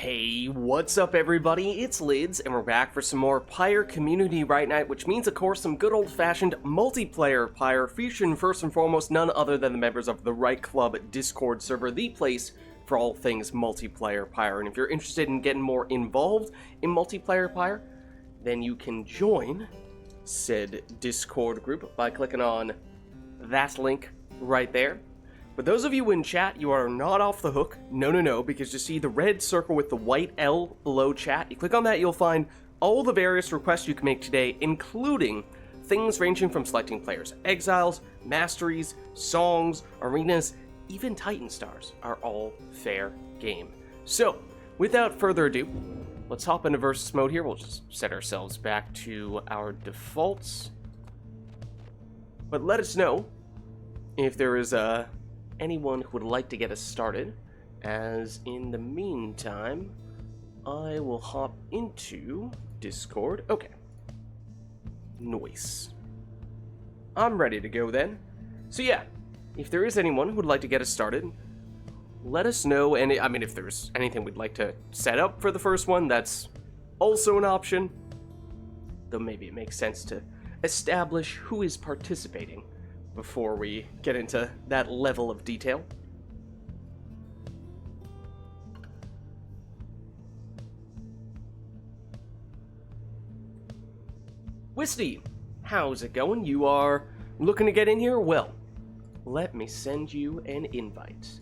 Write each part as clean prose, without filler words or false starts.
Hey, what's up everybody? It's Lids, and we're back for some more Pyre Community RITE Night, which means, of course, some good old-fashioned multiplayer Pyre, featuring first and foremost none other than the members of the RITE Club Discord server, the place for all things multiplayer Pyre. And if you're interested in getting more involved in multiplayer Pyre, then you can join said Discord group by clicking on that link right there. But those of you in chat, you are not off the hook. No, because you see the red circle with the white L below chat. You click on that, you'll find all the various requests you can make today, including things ranging from selecting players' exiles, masteries, songs, arenas, even Titan stars are all fair game. So, without further ado, let's hop into versus mode here. We'll just set ourselves back to our defaults. But let us know if there is anyone who would like to get us started, as in the meantime, I will hop into Discord. Okay. Nice. I'm ready to go then. So yeah, if there is anyone who would like to get us started, let us know. And I mean, if there's anything we'd like to set up for the first one, that's also an option. Though maybe it makes sense to establish who is participating before we get into that level of detail. Wisty, how's it going? You are looking to get in here? Well, let me send you an invite.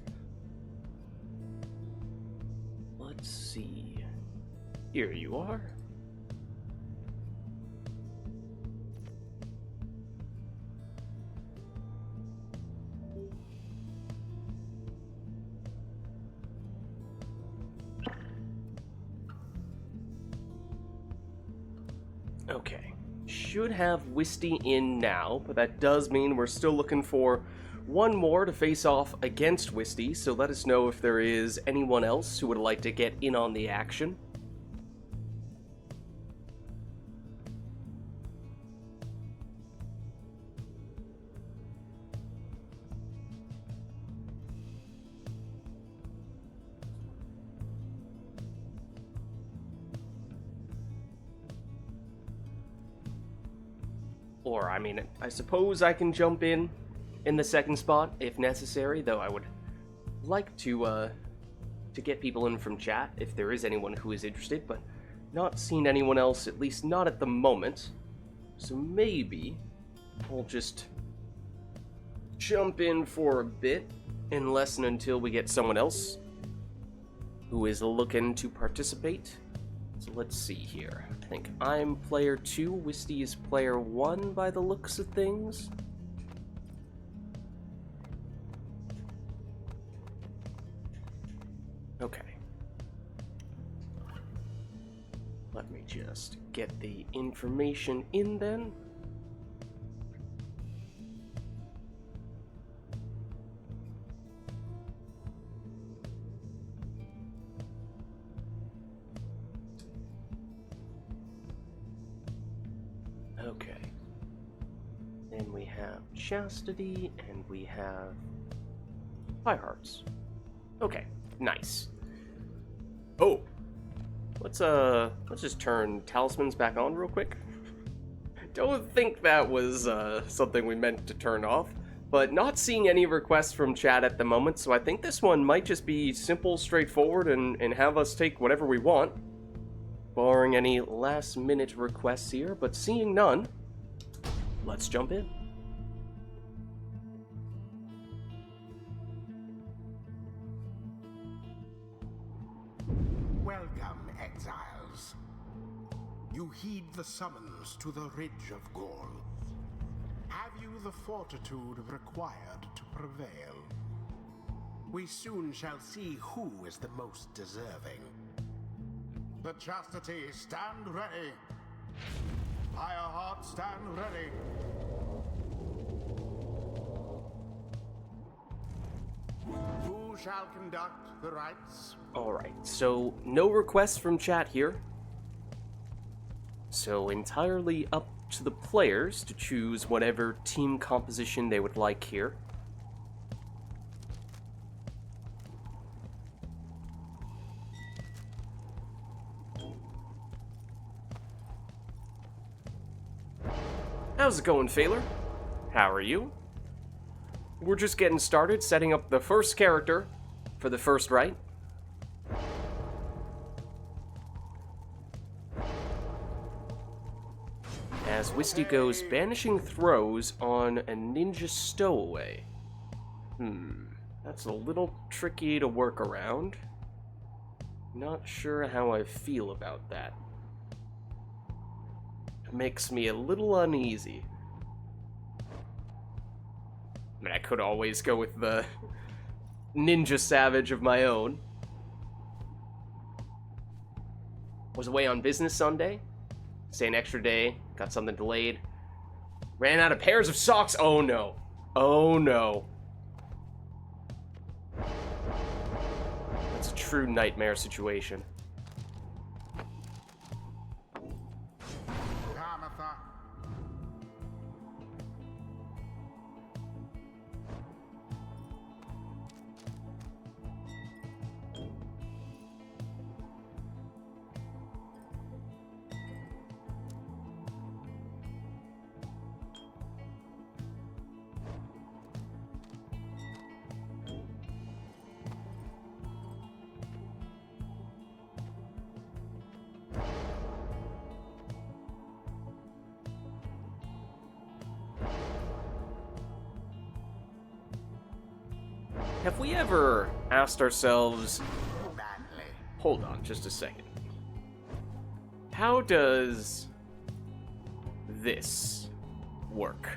Let's see. Here you are. Okay, should have Wisty in now, but that does mean we're still looking for one more to face off against Wisty, so let us know if there is anyone else who would like to get in on the action. Or, I mean, I suppose I can jump in the second spot if necessary, though I would like to get people in from chat if there is anyone who is interested, but not seen anyone else, at least not at the moment. So maybe we'll just jump in for a bit unless and until we get someone else who is looking to participate. So let's see here. I think I'm player 2, Wisty is player 1 by the looks of things. Okay. Let me just get the information in then. Okay. Then we have Chastity, and we have High Hearts. Okay, nice. Oh, let's just turn talismans back on real quick. Don't think that was something we meant to turn off, but not seeing any requests from chat at the moment, so I think this one might just be simple, straightforward, and have us take whatever we want. Barring any last-minute requests here, but seeing none, let's jump in. Welcome, exiles. You heed the summons to the Ridge of Gaul. Have you the fortitude required to prevail? We soon shall see who is the most deserving. The Chastity, stand ready. Higher Heart, stand ready. Who shall conduct the rites? Alright, so no requests from chat here. So entirely up to the players to choose whatever team composition they would like here. How's it going, Phaler? How are you? We're just getting started, setting up the first character for the first rite. As Wisty goes banishing throws on a ninja stowaway. That's a little tricky to work around. Not sure how I feel about that. It makes me a little uneasy. I mean, I could always go with the ninja savage of my own. Was away on business Sunday. Stay an extra day. Got something delayed. Ran out of pairs of socks. Oh no. Oh no. That's a true nightmare situation. Have we ever asked ourselves, hold on just a second, how does this work?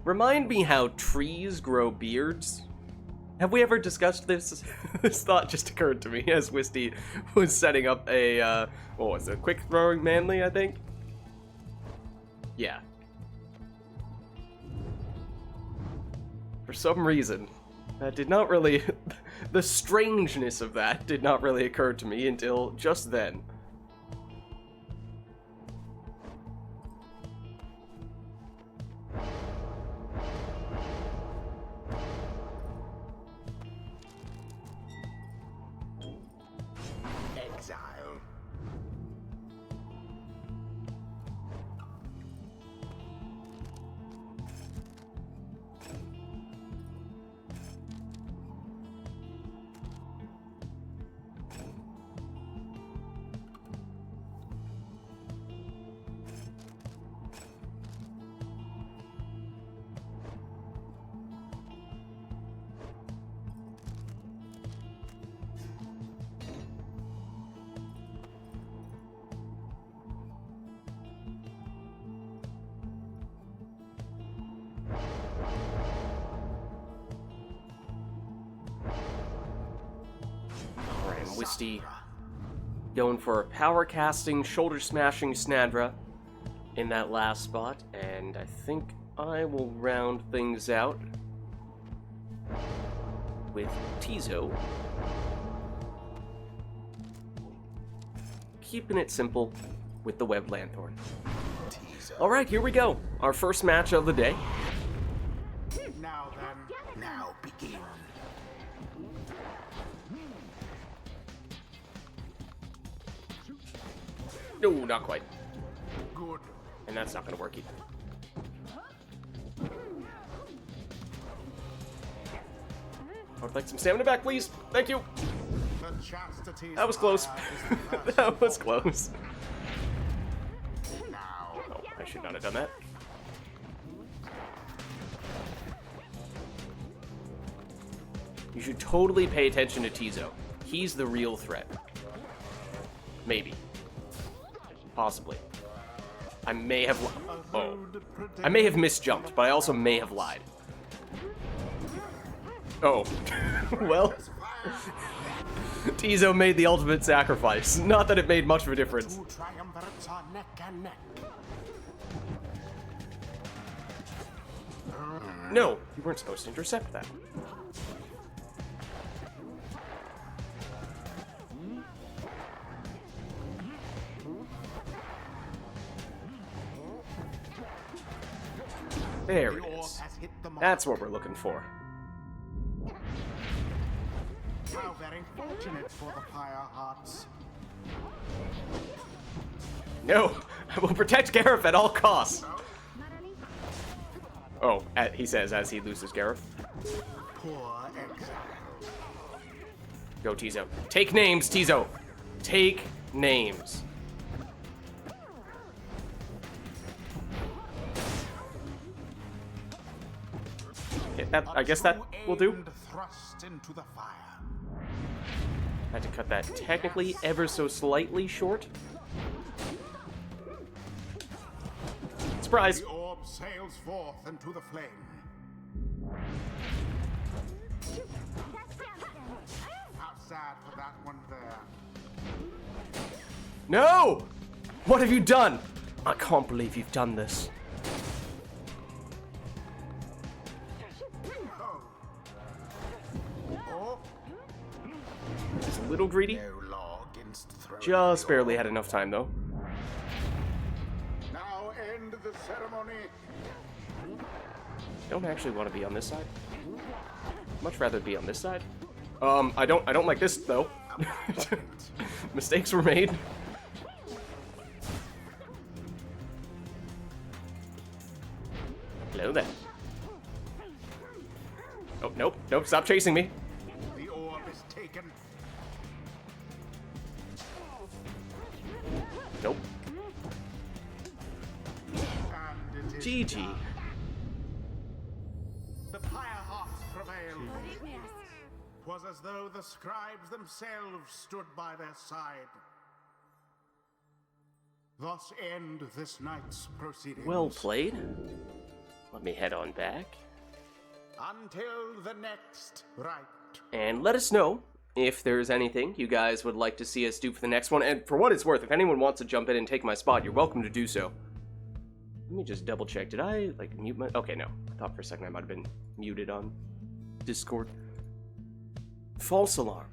Remind me how trees grow beards? Have we ever discussed this? This thought just occurred to me as Wisty was setting up a, what was it, quick throwing manly, I think? Yeah. For some reason, that did not really... the strangeness of that did not really occur to me until just then. Exile. Wisty going for a power casting, shoulder smashing Snadra in that last spot, and I think I will round things out with Tizo. Keeping it simple with the Web Lanthorn. Alright, here we go. Our first match of the day. Now then, now begin. No, not quite. Good. And that's not going to work either. I would like some stamina back, please. Thank you. That was close. That was close. Oh, I should not have done that. You should totally pay attention to Tizo. He's the real threat. Maybe. Possibly. I may have I may have misjumped, but I also may have lied. Oh. Well. Tizo made the ultimate sacrifice. Not that it made much of a difference. No, you weren't supposed to intercept that. There it is. That's what we're looking for. How very fortunate for the Pyre hearts. No, I will protect Gareth at all costs. Oh, he says as he loses Gareth. Poor exile. Go, Tizo. Take names, Tizo. Take names. Okay, I guess that will do. Thrust into the fire. Had to cut that technically ever so slightly short. Surprise! The orb sails forth into the flame. How sad for that one there. No! What have you done? I can't believe you've done this. Oh, Just a little greedy. no law against throwing Just the barely orb. had enough time, though. Now end the ceremony. Don't actually want to be on this side. Much rather be on this side. I don't like this, though. Mistakes were made. Hello there. Oh, nope, nope, stop chasing me. The orb is taken. Nope. And it is GG. done. The Pyre hearts prevailed. 'Twas as though the scribes themselves stood by their side. Thus end this night's proceedings. Well played. Let me head on back. Until the next rite. And let us know if there's anything you guys would like to see us do for the next one. And for what it's worth, if anyone wants to jump in and take my spot, you're welcome to do so. Let me just double check. Did I, like, mute my... Okay, no. I thought for a second I might have been muted on Discord. False alarm.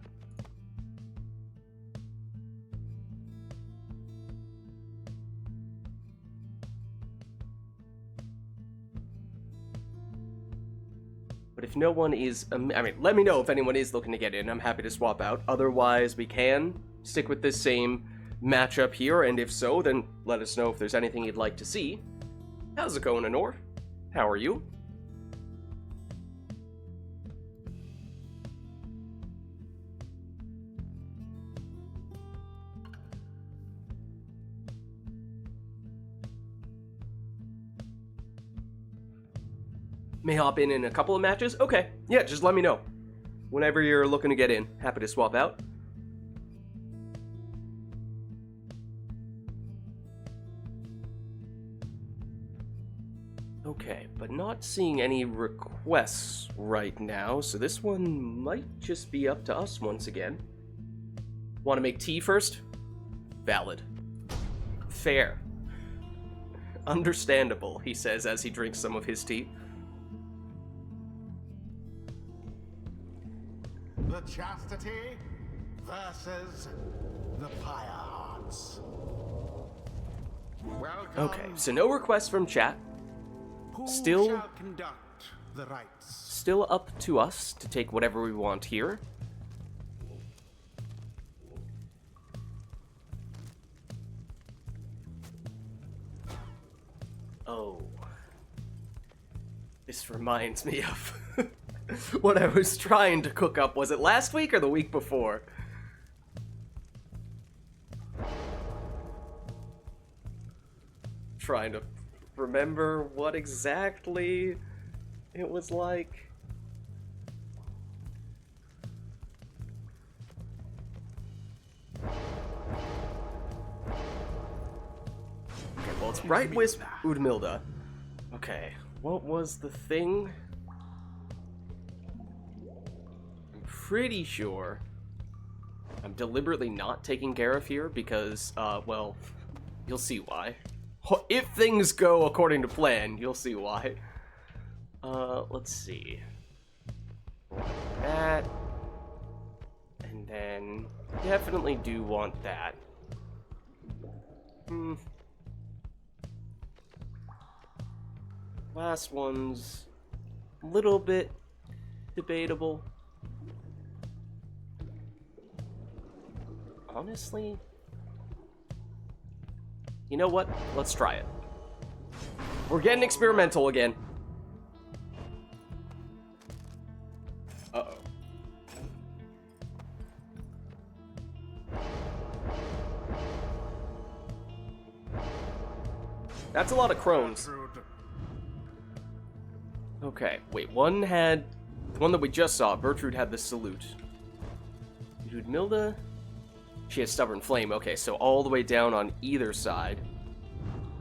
But if no one is, I mean, let me know if anyone is looking to get in. I'm happy to swap out. Otherwise, we can stick with this same matchup here. And if so, then let us know if there's anything you'd like to see. How's it going, Anor? How are you? May hop in a couple of matches? Okay, yeah, just let me know. Whenever you're looking to get in, happy to swap out. Okay, but not seeing any requests right now, so this one might just be up to us once again. Want to make tea first? Valid. Fair. Understandable, he says as he drinks some of his tea. The chastity versus the Pyre hearts. Welcome. Okay, so no requests from chat. Who Still- shall conduct the rites? Still up to us to take whatever we want here. Oh. This reminds me of what I was trying to cook up. Was it last week or the week before? Trying to remember what exactly it was like. Okay, well, it's Bright Wisp Udmilda. Okay, what was the thing? I'm pretty sure I'm deliberately not taking Gareth here because, well, you'll see why. If things go according to plan, you'll see why. Let's see. That. And then definitely do want that. Last one's a little bit debatable. Honestly, you know what? Let's try it. We're getting experimental again. That's a lot of crones. Gertrude. Okay, wait, one had... The one that we just saw, Gertrude had the salute. Milda? She has stubborn flame. Okay, so all the way down on either side.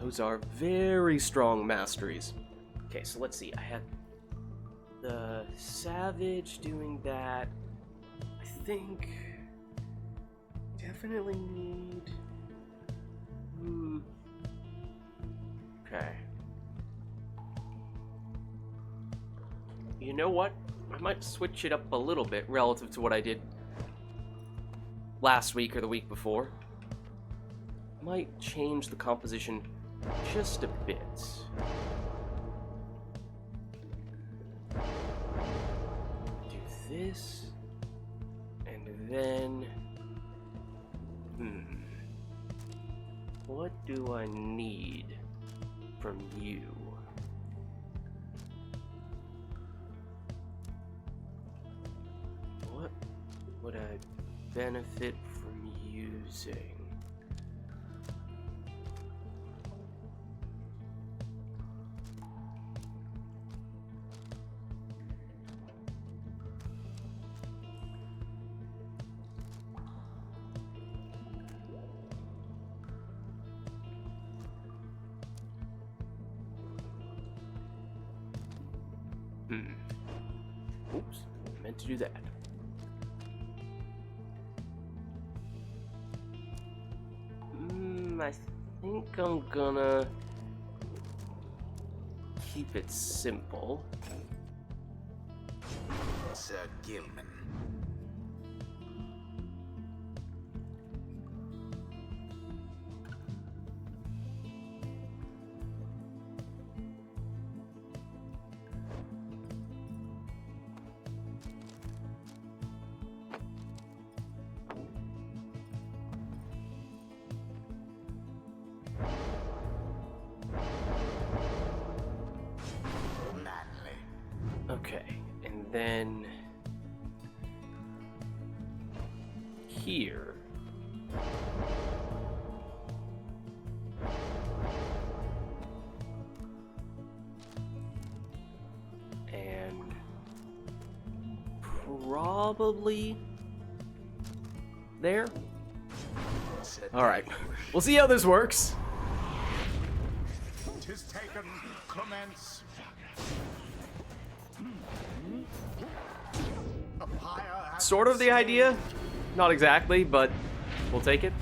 Those are very strong masteries. Okay, so let's see. I had the Savage doing that. I think... Definitely need... Okay. You know what? I might switch it up a little bit relative to what I did last week or the week before. Might change the composition just a bit. Do this, and then... What do I need from you? What would I benefit from using? Oops, meant to do that. I think I'm gonna keep it simple. Sir Gilman. Okay, and then here. And probably there. All right, we'll see how this works. 'Tis taken. Commence. Sort of the idea. Not exactly, but we'll take it.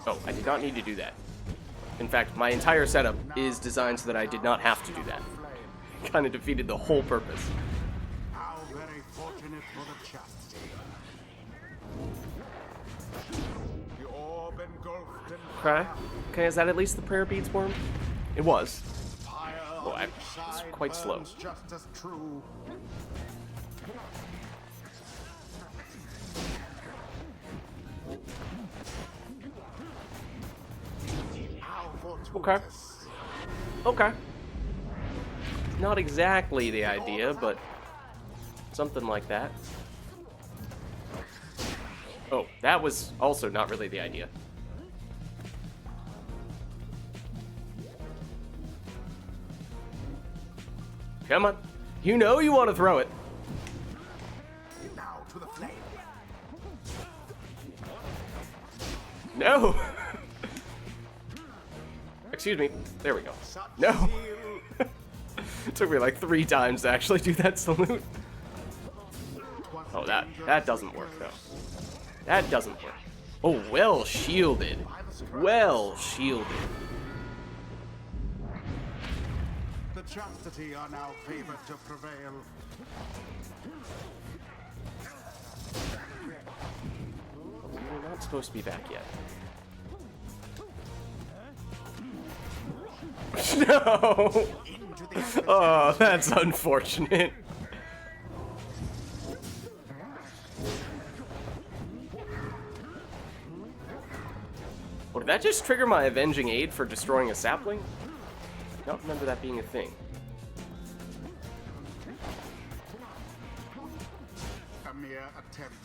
Oh, I did not need to do that. In fact, my entire setup is designed so that I did not have to do that. Kind of defeated the whole purpose. How very fortunate for the chastity. The orb engulfed in Okay. Okay, is that at least the prayer beads worm? It was. fire. Oh, on I- each it's side quite slow. burns Just as true. How Okay. fortuitous. Okay. Not exactly the idea, but something like that. Oh, that was also not really the idea. Come on. You know you want to throw it. Now to the flame. No. Excuse me. There we go. No. Zeal. It took me like 3 times to actually do that salute. Oh, that doesn't work, though. That doesn't work. Oh, well shielded. Well shielded. The chastity are now favored to prevail. We're not supposed to be back yet. No! Into the Oh, that's unfortunate. Oh, did that just trigger my avenging aid for destroying a sapling? I don't remember that being a thing. a mere attempt.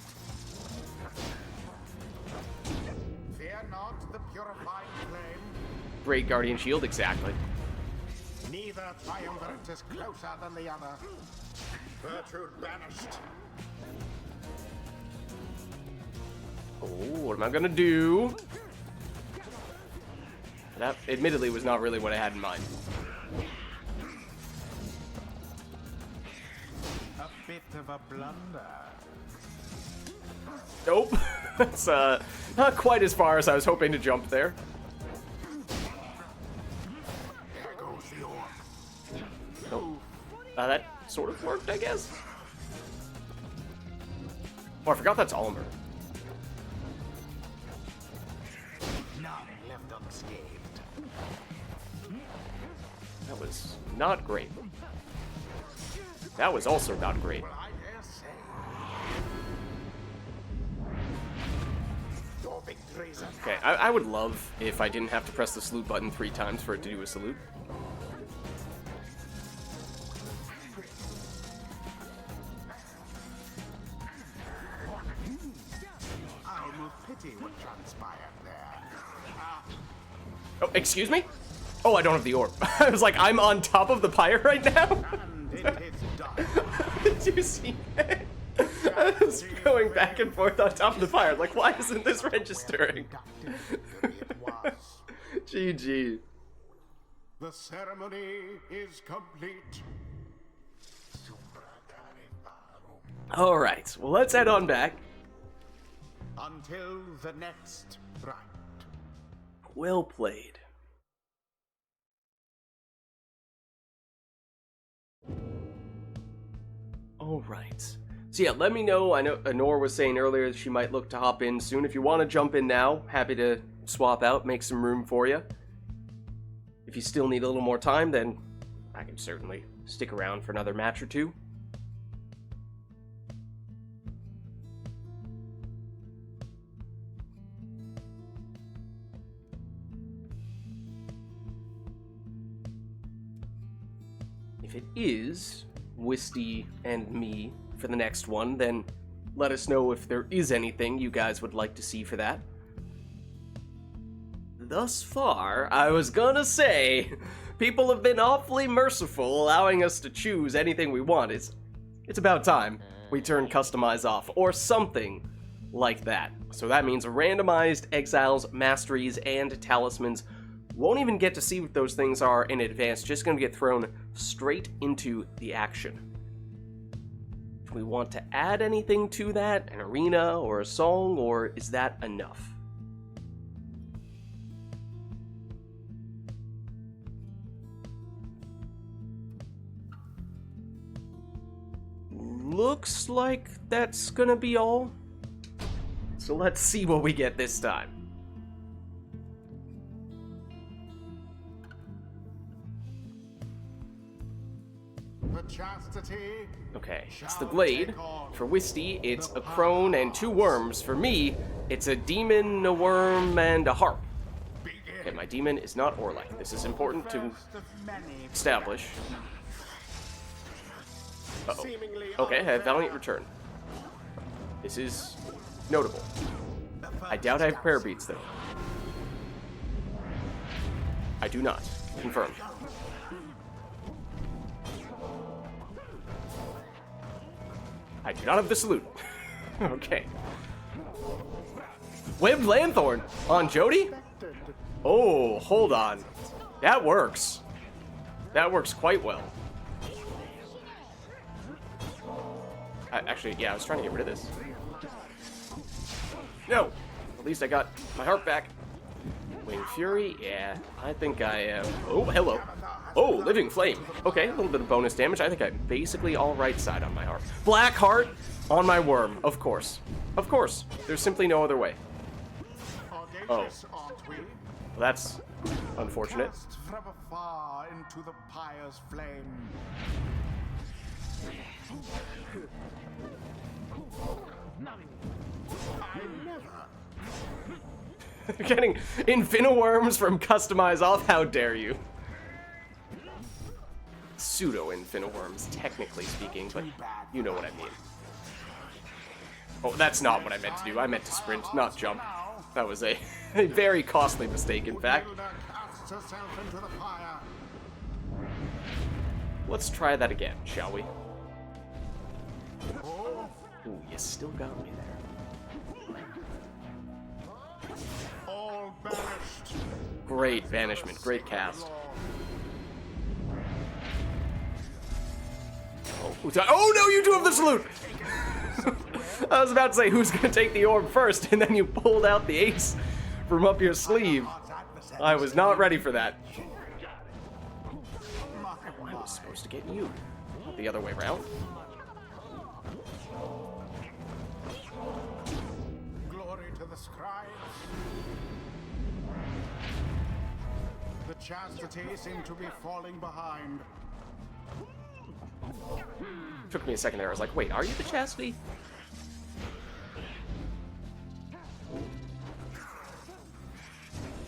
Fear not the purifying flame. Great Guardian Shield, exactly. Neither triumvirate is closer than the other. Virtue banished. Oh, what am I gonna do? That, admittedly, was not really what I had in mind. A bit of a blunder. Nope. That's not quite as far as I was hoping to jump there. There goes the orb. Nope. That sort of worked, I guess. Oh, I forgot that's Almer. None left unscathed. That was not great. That was also not great. Well, I dare say. Your victories are Okay, I would love if I didn't have to press the salute button 3 times for it to do a salute. I almost pity what transpired there. Oh, excuse me? Oh, I don't have the orb. I was like, I'm on top of the pyre right now? And it is done. Did you see that? I was going back and forth on top of the pyre. Like, why isn't this registering? It was. GG. The ceremony is complete. Alright, well, let's head on back. Until the next rite. Well played. Alright. So yeah, let me know. I know Honor was saying earlier that she might look to hop in soon. If you want to jump in now, happy to swap out, make some room for you. If you still need a little more time, then I can certainly stick around for another match or two. If it is Wisty and me for the next one, then let us know if there is anything you guys would like to see for that. Thus far, I was gonna say, people have been awfully merciful, allowing us to choose anything we want. It's about time we turn Customize off, or something like that. So that means randomized exiles, masteries, and talismans won't even get to see what those things are in advance, just gonna get thrown straight into the action. Do we want to add anything to that? An arena or a song, or is that enough? Looks like that's gonna be all. So let's see what we get this time. The chastity. Okay, it's the Glade. For Wisty, it's a crone and 2 worms. For me, it's a demon, a worm, and a harp. Okay, my demon is not Orlek. This is important to establish. Uh-oh. Okay, I have Valiant Return. This is notable. I doubt I have prayer beads, though. I do not. Confirmed. I do not have the salute. Okay. Webbed Lanthorn on Jody? Oh, hold on. That works. That works quite well. Actually, yeah, I was trying to get rid of this. No! At least I got my heart back. Winged Fury, yeah, I think I am. Oh, hello. Oh, Living Flame. Okay, a little bit of bonus damage. I think I'm basically all right side on my heart. Black Heart on my worm, of course. Of course. There's simply no other way. Oh. Well, that's unfortunate. Cast from afar into the pyre's flame. I never. Getting Infiniworms from Customize off, how dare you? Pseudo-Infiniworms, technically speaking, but you know what I mean. Oh, that's not what I meant to do. I meant to sprint, not jump. That was a very costly mistake, in fact. Builder casts casts herself into the pyre. Let's try that again, shall we? Oh, Ooh, you still got me there. all banished. Great banishment, great cast. Oh no, you do have the salute! I was about to say, who's gonna take the orb first, and then you pulled out the ace from up your sleeve. I was not ready for that. I was supposed to get you. Not the other way around. Glory to the scribes. The chastity seem to be falling behind. Took me a second there. I was like, wait, are you the chastity?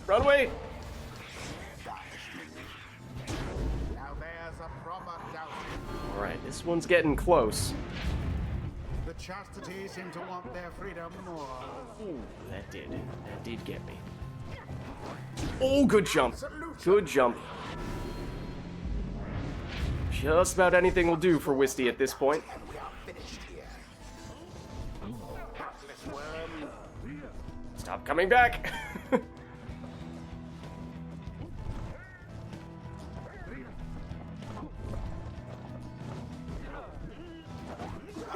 Run away! Now there's a proper doubt. Alright, this one's getting close. The chastity seem to want their freedom more. Ooh, that did get me. Oh, good jump. Good jump. Just about anything will do for Wisty at this point. And we are finished here. Heartless worm. Stop coming back!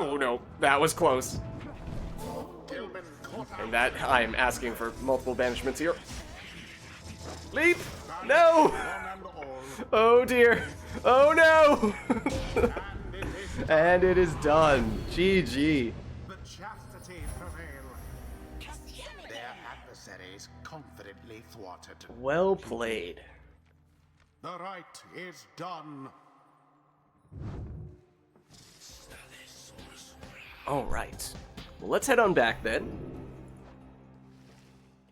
Oh no, that was close. Gilman caught And that, I am asking for multiple banishments here. Leap! No! one and all. Oh dear! Oh no! And it is And it is done. GG. the chastity prevail. Their adversaries confidently thwarted. Well played. The rite is done. Alright. Well, let's head on back then.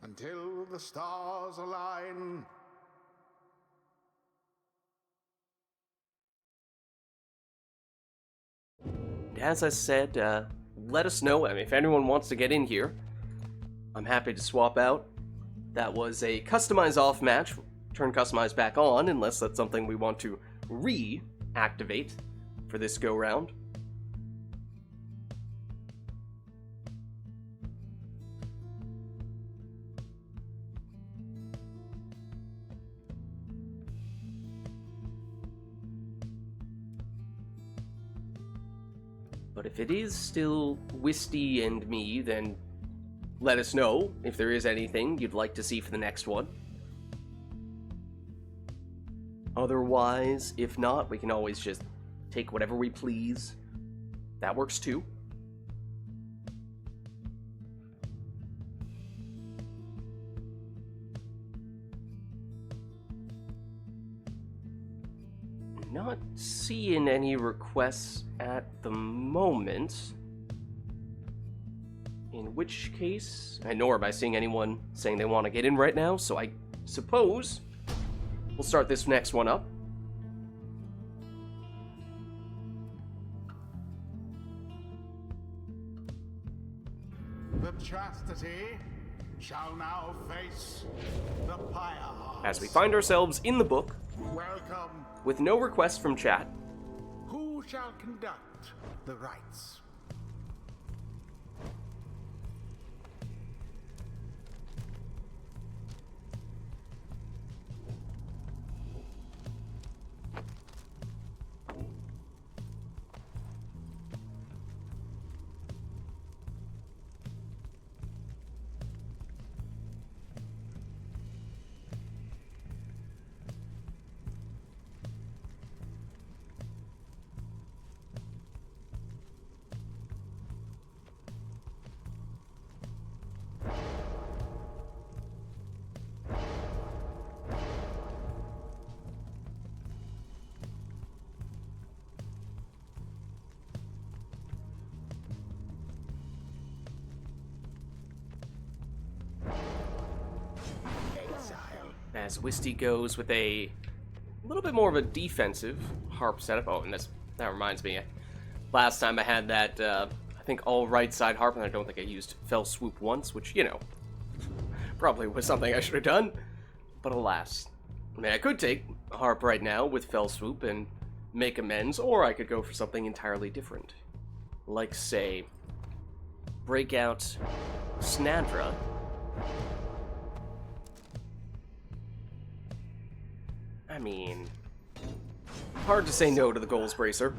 Until the stars align. As I said, let us know. I mean, if anyone wants to get in here, I'm happy to swap out. That was a customize off match. Turn customize back on, unless that's something we want to reactivate for this go round. But if it is still Wisty and me, then let us know if there is anything you'd like to see for the next one. Otherwise, if not, we can always just take whatever we please. That works too. Not seeing any requests at the moment. In which case, nor am I seeing anyone saying they want to get in right now, so I suppose we'll start this next one up. The chastity shall now face the pyre. As we find ourselves in the book, Welcome. with no requests from chat, Who shall conduct the rites? as Wisty goes with a little bit more of a defensive harp setup. Oh, and that reminds me, last time I had that, I think all right side harp, and I don't think I used Fell Swoop once, which, you know, probably was something I should have done, but alas. I mean, I could take a harp right now with Fell Swoop and make amends, or I could go for something entirely different. Like, say, break out Snadra. I mean, hard to say no to the Goals Bracer.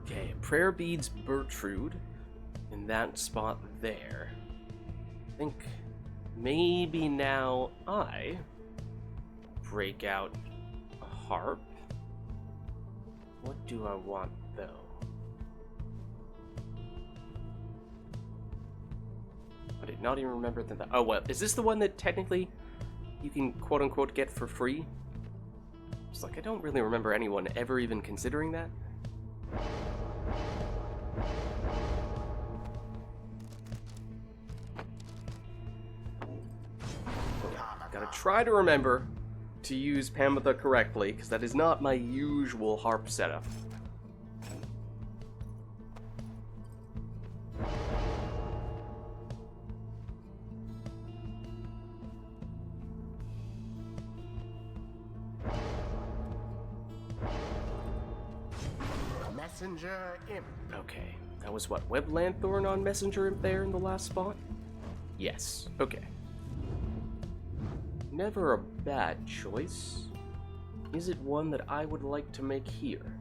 Okay, Prayer Beads Bertrude in that spot there. I think maybe now I break out a harp. What do I want though? I did not even remember that. Oh well, is this the one that technically you can quote unquote get for free? It's like I don't really remember anyone ever even considering that. Gotta try to remember to use Pamitha correctly, because that is not my usual harp setup. Messenger Imp. Okay, that was what, Web Lanthorn on Messenger Imp there in the last spot? Yes, okay. Never a bad choice. Is it one that I would like to make here?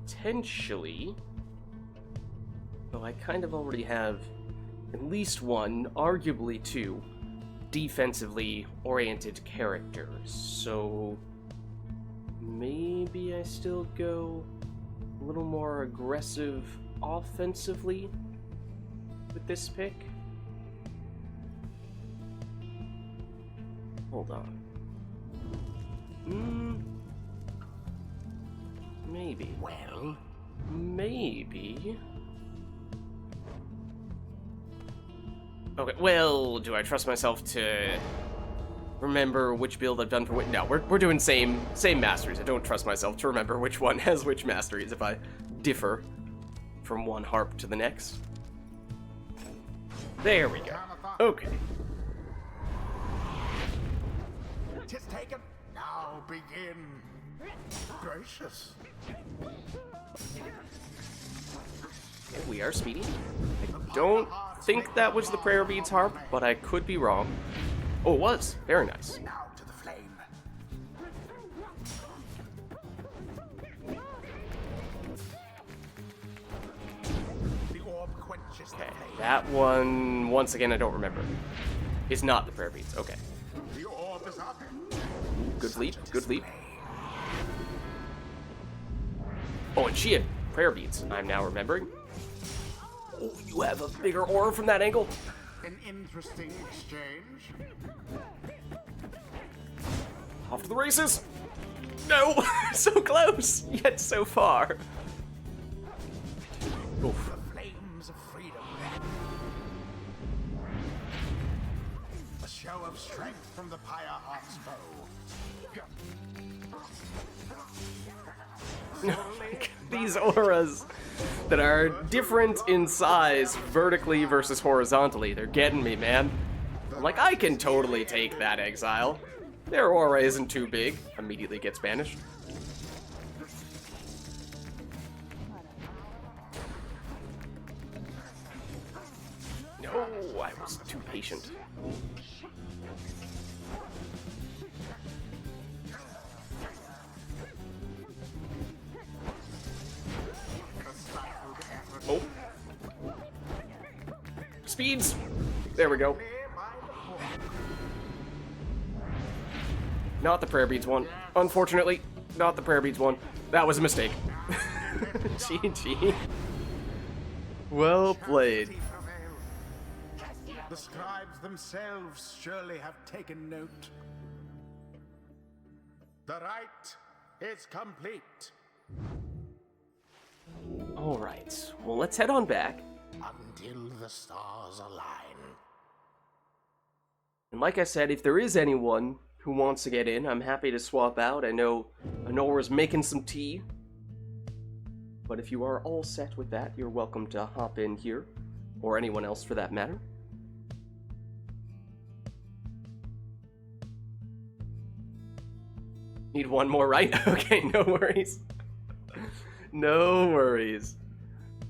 Potentially. Though I kind of already have at least one, arguably two, defensively oriented characters, so maybe I still go a little more aggressive offensively with this pick. Hold on. Maybe. Well, maybe. Okay, well, do I trust myself to remember which build I've done for which? No, we're doing same masteries. I don't trust myself to remember which one has which masteries if I differ from one harp to the next. There we go. Okay. Tis taken. Now begin. Gracious. Okay, we are speedy. I don't think that was the Prayer Beads harp, but I could be wrong. Oh, it was. Very nice. Now to the flame. The orb quenches the Okay, flame. that one, once again, I don't remember. Is not the Prayer Beads. Okay. The orb is up. Good leap, good leap. Oh, and she had Prayer Beads, I'm now remembering. Oh, you have a bigger aura from that angle. An interesting exchange. Off to the races. No, so close, yet so far. Oof. The flames of freedom. A show of strength from the Pyre Heart's foe. These auras that are different in size vertically versus horizontally, they're getting me, man. I'm like, I can totally take that exile. Their aura isn't too big. Immediately gets banished. No, I was too patient. Oh. Speeds! There we go. Not the Prayer Beads one. Unfortunately, not the Prayer Beads one. That was a mistake. GG. Well played. The scribes themselves surely have taken note. The rite is complete. Alright, well let's head on back. until the stars align. And like I said, if there is anyone who wants to get in, I'm happy to swap out. I know Honora's making some tea. But if you are all set with that, you're welcome to hop in here. Or anyone else for that matter. Need one more, right? Okay, no worries. No worries.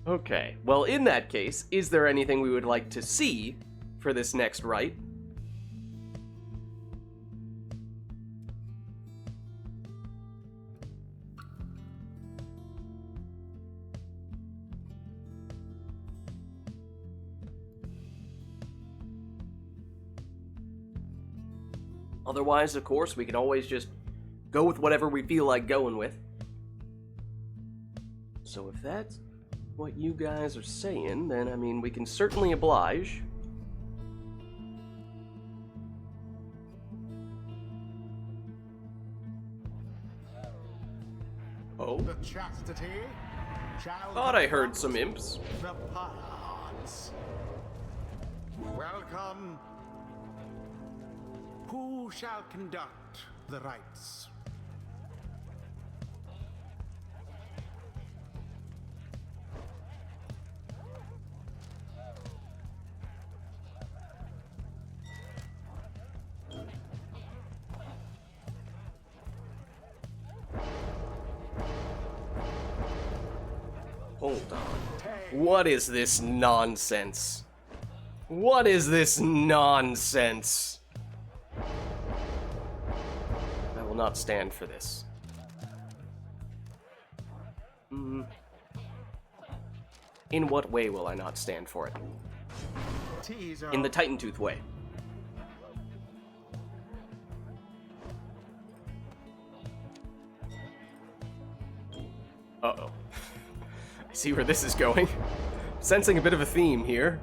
Okay, well in that case, is there anything we would like to see for this next rite? Otherwise, of course, we can always just go with whatever we feel like going with. So if that's what you guys are saying, then, I mean, we can certainly oblige. Oh. The chastity shall Thought I heard some imps. the Pyre hearts. Welcome. Who shall conduct the rites? Hold on. What is this nonsense? What is this nonsense? I will not stand for this. In what way will I not stand for it? Teaser. In the Titan Tooth way. Uh-oh. I see where this is going. Sensing a bit of a theme here.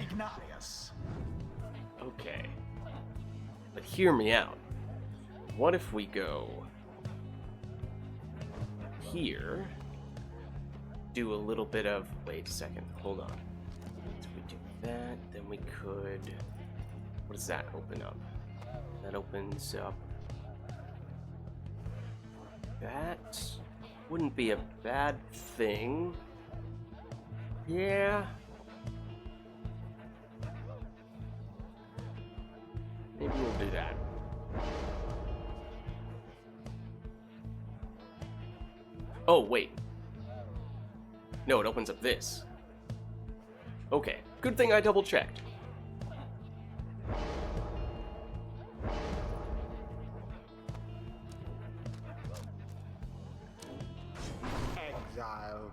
Ignatius. Okay. But hear me out. What if we go here, do a little bit of, wait a second, hold on. So we do that, then we could, what does that open up? That opens up, that wouldn't be a bad thing. Yeah. Maybe we'll do that. Oh, wait. No, it opens up this. Okay, good thing I double-checked. Exile.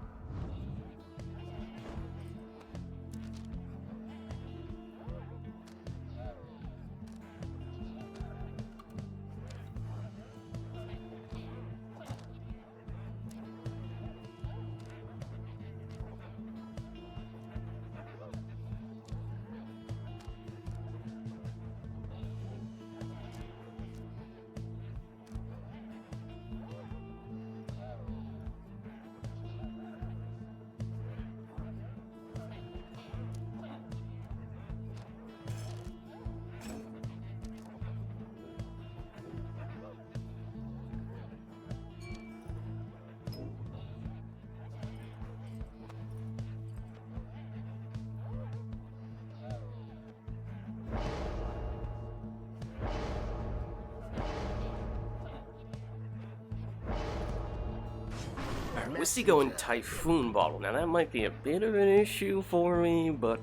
Whiskey going Typhoon Bottle. Now that might be a bit of an issue for me, but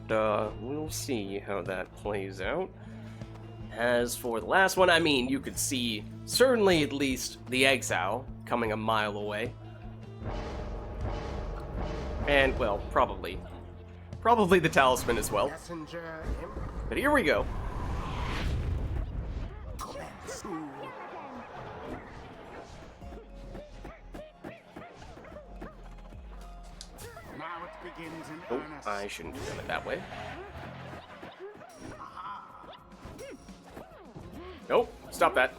we'll see how that plays out. As for the last one, I mean, you could see certainly at least the Exile coming a mile away. And, well, probably the Talisman as well. Messenger imp. But here we go. Commence. Now it begins in Oh, earnest. I shouldn't have done it that way. Nope, stop that.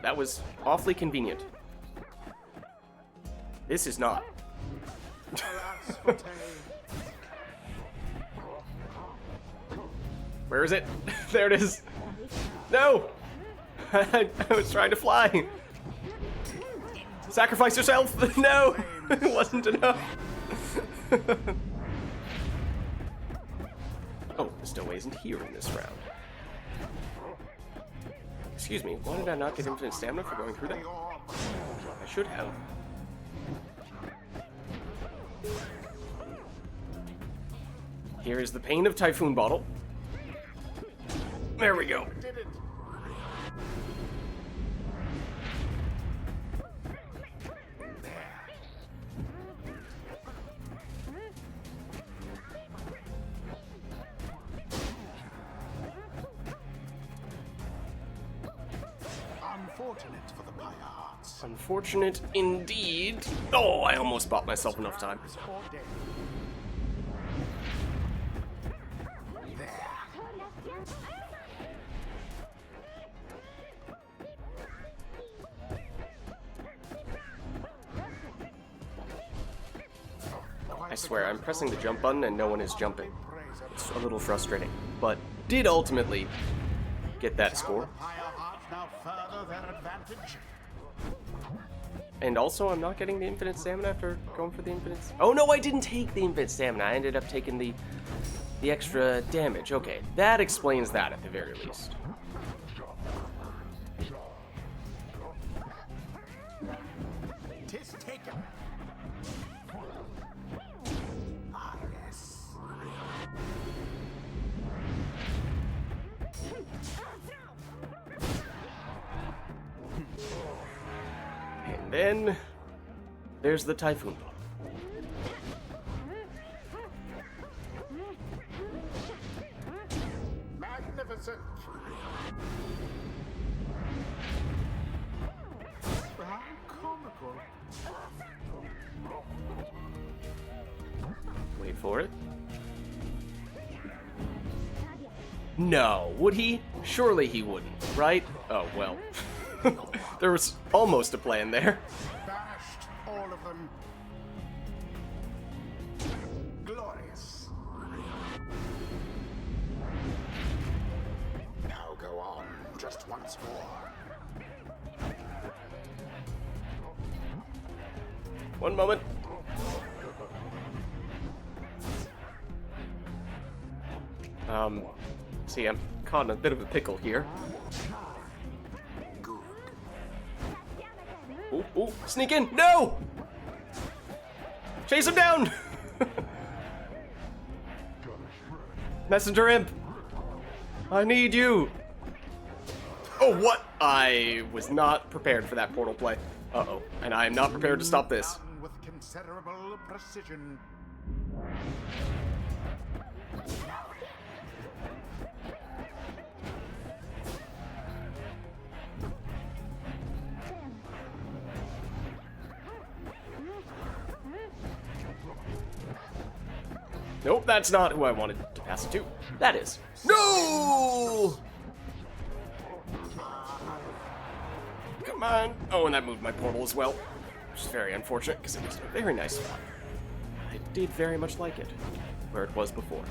That was awfully convenient. This is not. Alas for Tay. Where is it? There it is. No! I was trying to fly. Sacrifice yourself! No! It wasn't enough. Oh, the stowaway isn't here in this round. Excuse me, why did I not get infinite stamina for going through that? I should have. Here is the pain of Typhoon Bottle. There we go. Unfortunate for the Pyre hearts. Unfortunate indeed. Oh, I almost bought myself enough time. I swear, I'm pressing the jump button and no one is jumping. It's a little frustrating, but did ultimately get that score. And also, I'm not getting the infinite stamina after going for the infinite... Oh no, I didn't take the infinite stamina. I ended up taking the extra damage. Okay, that explains that at the very least. Tis taken. Ah, yes. And then there's the Typhoon Bottle. Magnificent. How comical. Wait for it. No, would he? Surely he wouldn't, right? Oh, well. There was almost a plan there. Bashed, all of them. Glorious. Now go on, just once more. One moment. See, I'm caught in a bit of a pickle here. Good. Ooh, ooh, sneak in! No! Chase him down! Messenger Imp! I need you! Oh, what? I was not prepared for that portal play. Uh-oh. And I am not prepared to stop this. Done with considerable precision. Nope, that's not who I wanted to pass it to. That is. No! Come on. Oh, and that moved my portal as well. Which is very unfortunate, because it was a very nice spot. I did very much like it, where it was before.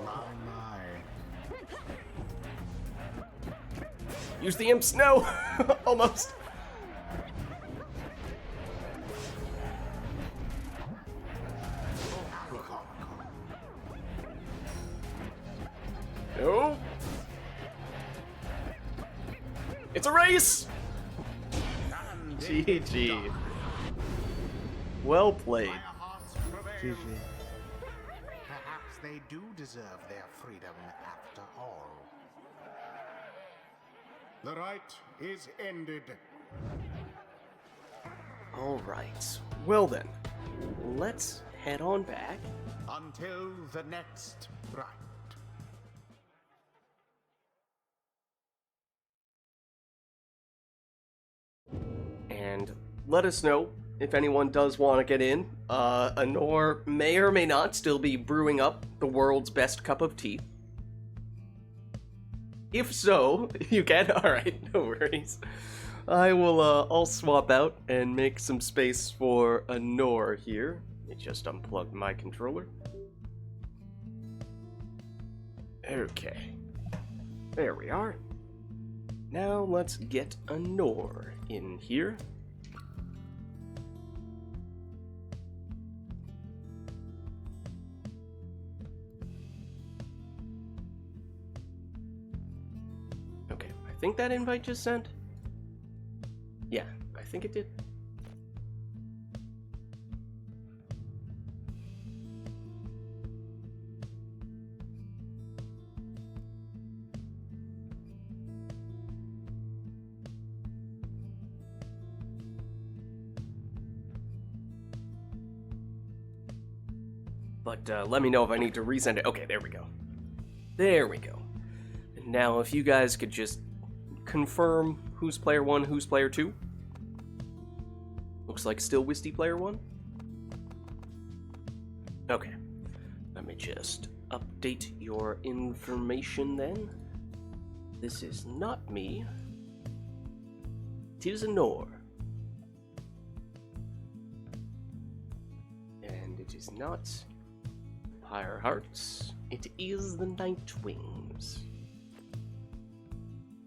My. Use the imps. No! Almost. No. It's a race! GG. Well played. GG. Perhaps they do deserve their freedom after all. The rite is ended. Alright. Well then, let's head on back. Until the next rite. And let us know if anyone does want to get in. Anor may or may not still be brewing up the world's best cup of tea. If so, you can. Alright, no worries. I'll swap out and make some space for a Nor here. Let me just unplug my controller. Okay. There we are. Now let's get a Nor in here. Okay, I think that invite just sent. Yeah, I think it did. But let me know if I need to resend it. Okay, there we go. There we go. And now if you guys could just confirm who's player 1, who's player 2. Looks like still Wisty player 1. Okay. Let me just update your information then. This is not me. It is a Nor. And it is not Pyre Hearts. It is the Nightwings.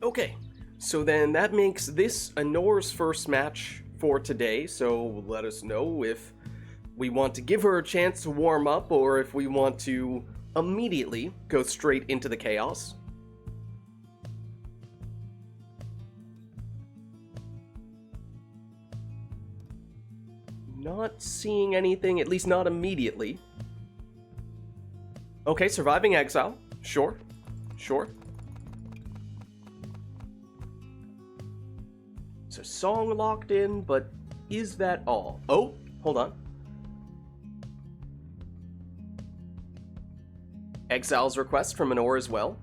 Okay. So then that makes this a Nor's first match for today, so let us know if we want to give her a chance to warm up or if we want to immediately go straight into the chaos. Not seeing anything, at least not immediately. Okay, surviving exile. Sure. Sure. So song locked in, but is that all? Oh, hold on. Exile's request from an Or as well.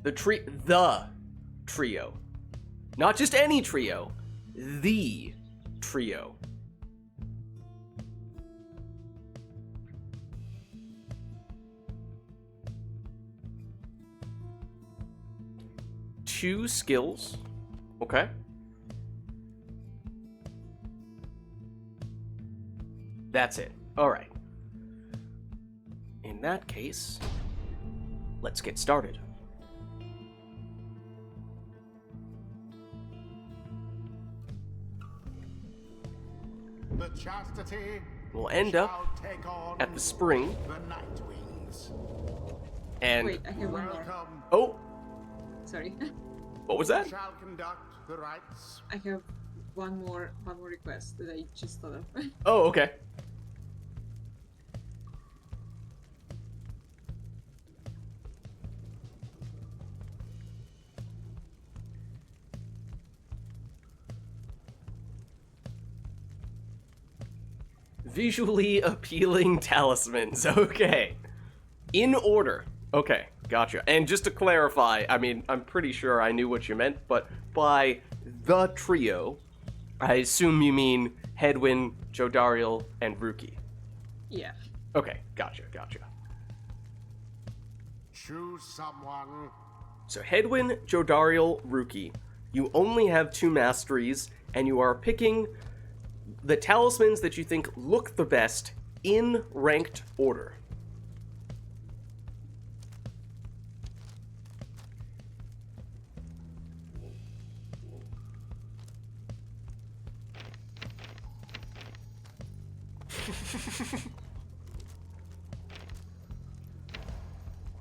The trio. Not just any trio. The trio. Two skills. Okay. That's it. Alright. In that case, let's get started. The chastity We'll end up at the spring. the Nightwings. And Wait, I have one more. Welcome. oh, Sorry. what was that? Shall conduct the rites. I have one more request that I just thought of. Oh, okay. Visually appealing talismans. Okay. In order. Okay, gotcha. And just to clarify, I mean, I'm pretty sure I knew what you meant, but by the trio, I assume you mean Hedwyn, Jodariel, and Ruki. Yeah. Okay, gotcha. Choose someone. So Hedwyn, Jodariel, Ruki. You only have 2 masteries, and you are picking the talismans that you think look the best in ranked order.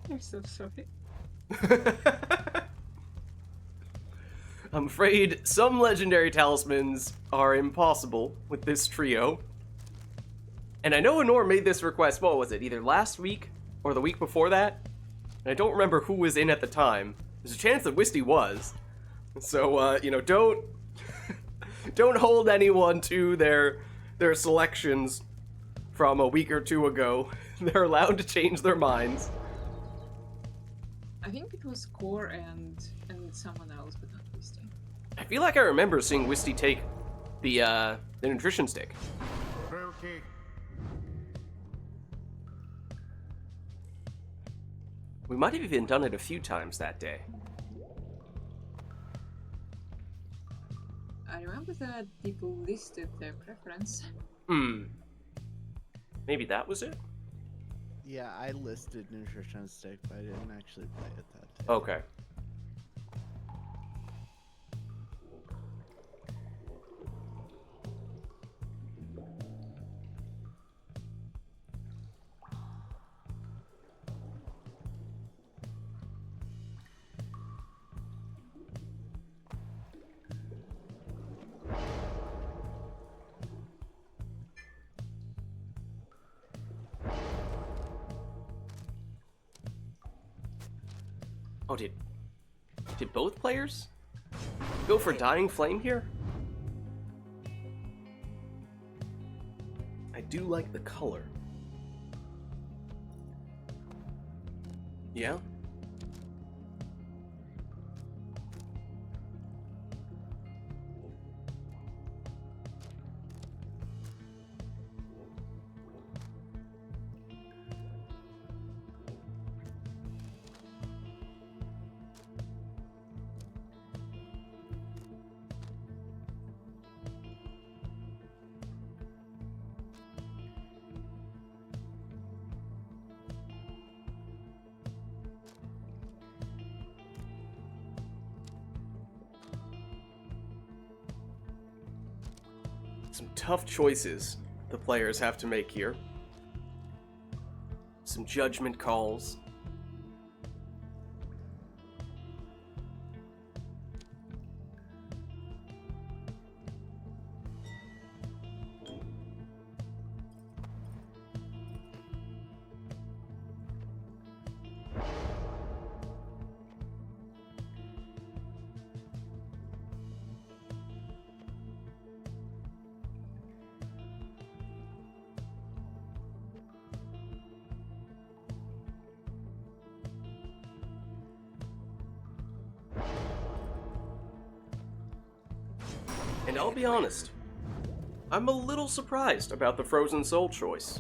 I'm so sorry. I'm afraid some legendary talismans are impossible with this trio. And I know Honor made this request, what was it, either last week or the week before that? And I don't remember who was in at the time. There's a chance that Wisty was. So, don't don't hold anyone to their selections from a week or 2 ago. They're allowed to change their minds. I think it was Core and someone else, but not Wisty. I feel like I remember seeing Wisty take the nutrition stick. Ruki. We might have even done it a few times that day. I remember that people listed their preference. Maybe that was it? Yeah, I listed nutrition stick, but I didn't actually play it that day. Okay. Oh, did both players go for Dying Flame here? I do like the color. Yeah? Some tough choices the players have to make here. Some judgment calls. And I'll be honest, I'm a little surprised about the Frozen Soul choice.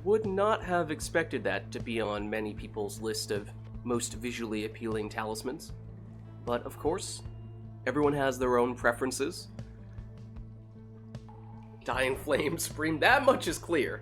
Would not have expected that to be on many people's list of most visually appealing talismans. But of course, everyone has their own preferences. Dying Flame Supreme, that much is clear.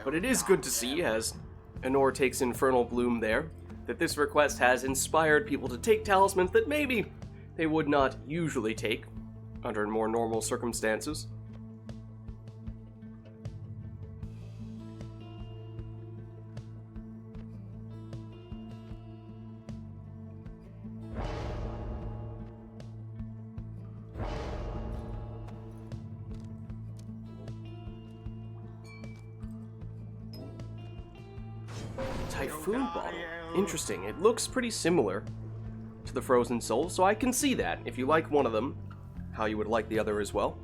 But it is good to see, as Anor takes Infernal Bloom there, that this request has inspired people to take talismans that maybe they would not usually take under more normal circumstances. Typhoon Bottle. Interesting. It looks pretty similar to the Frozen Soul, so I can see that. If you like one of them, how you would like the other as well.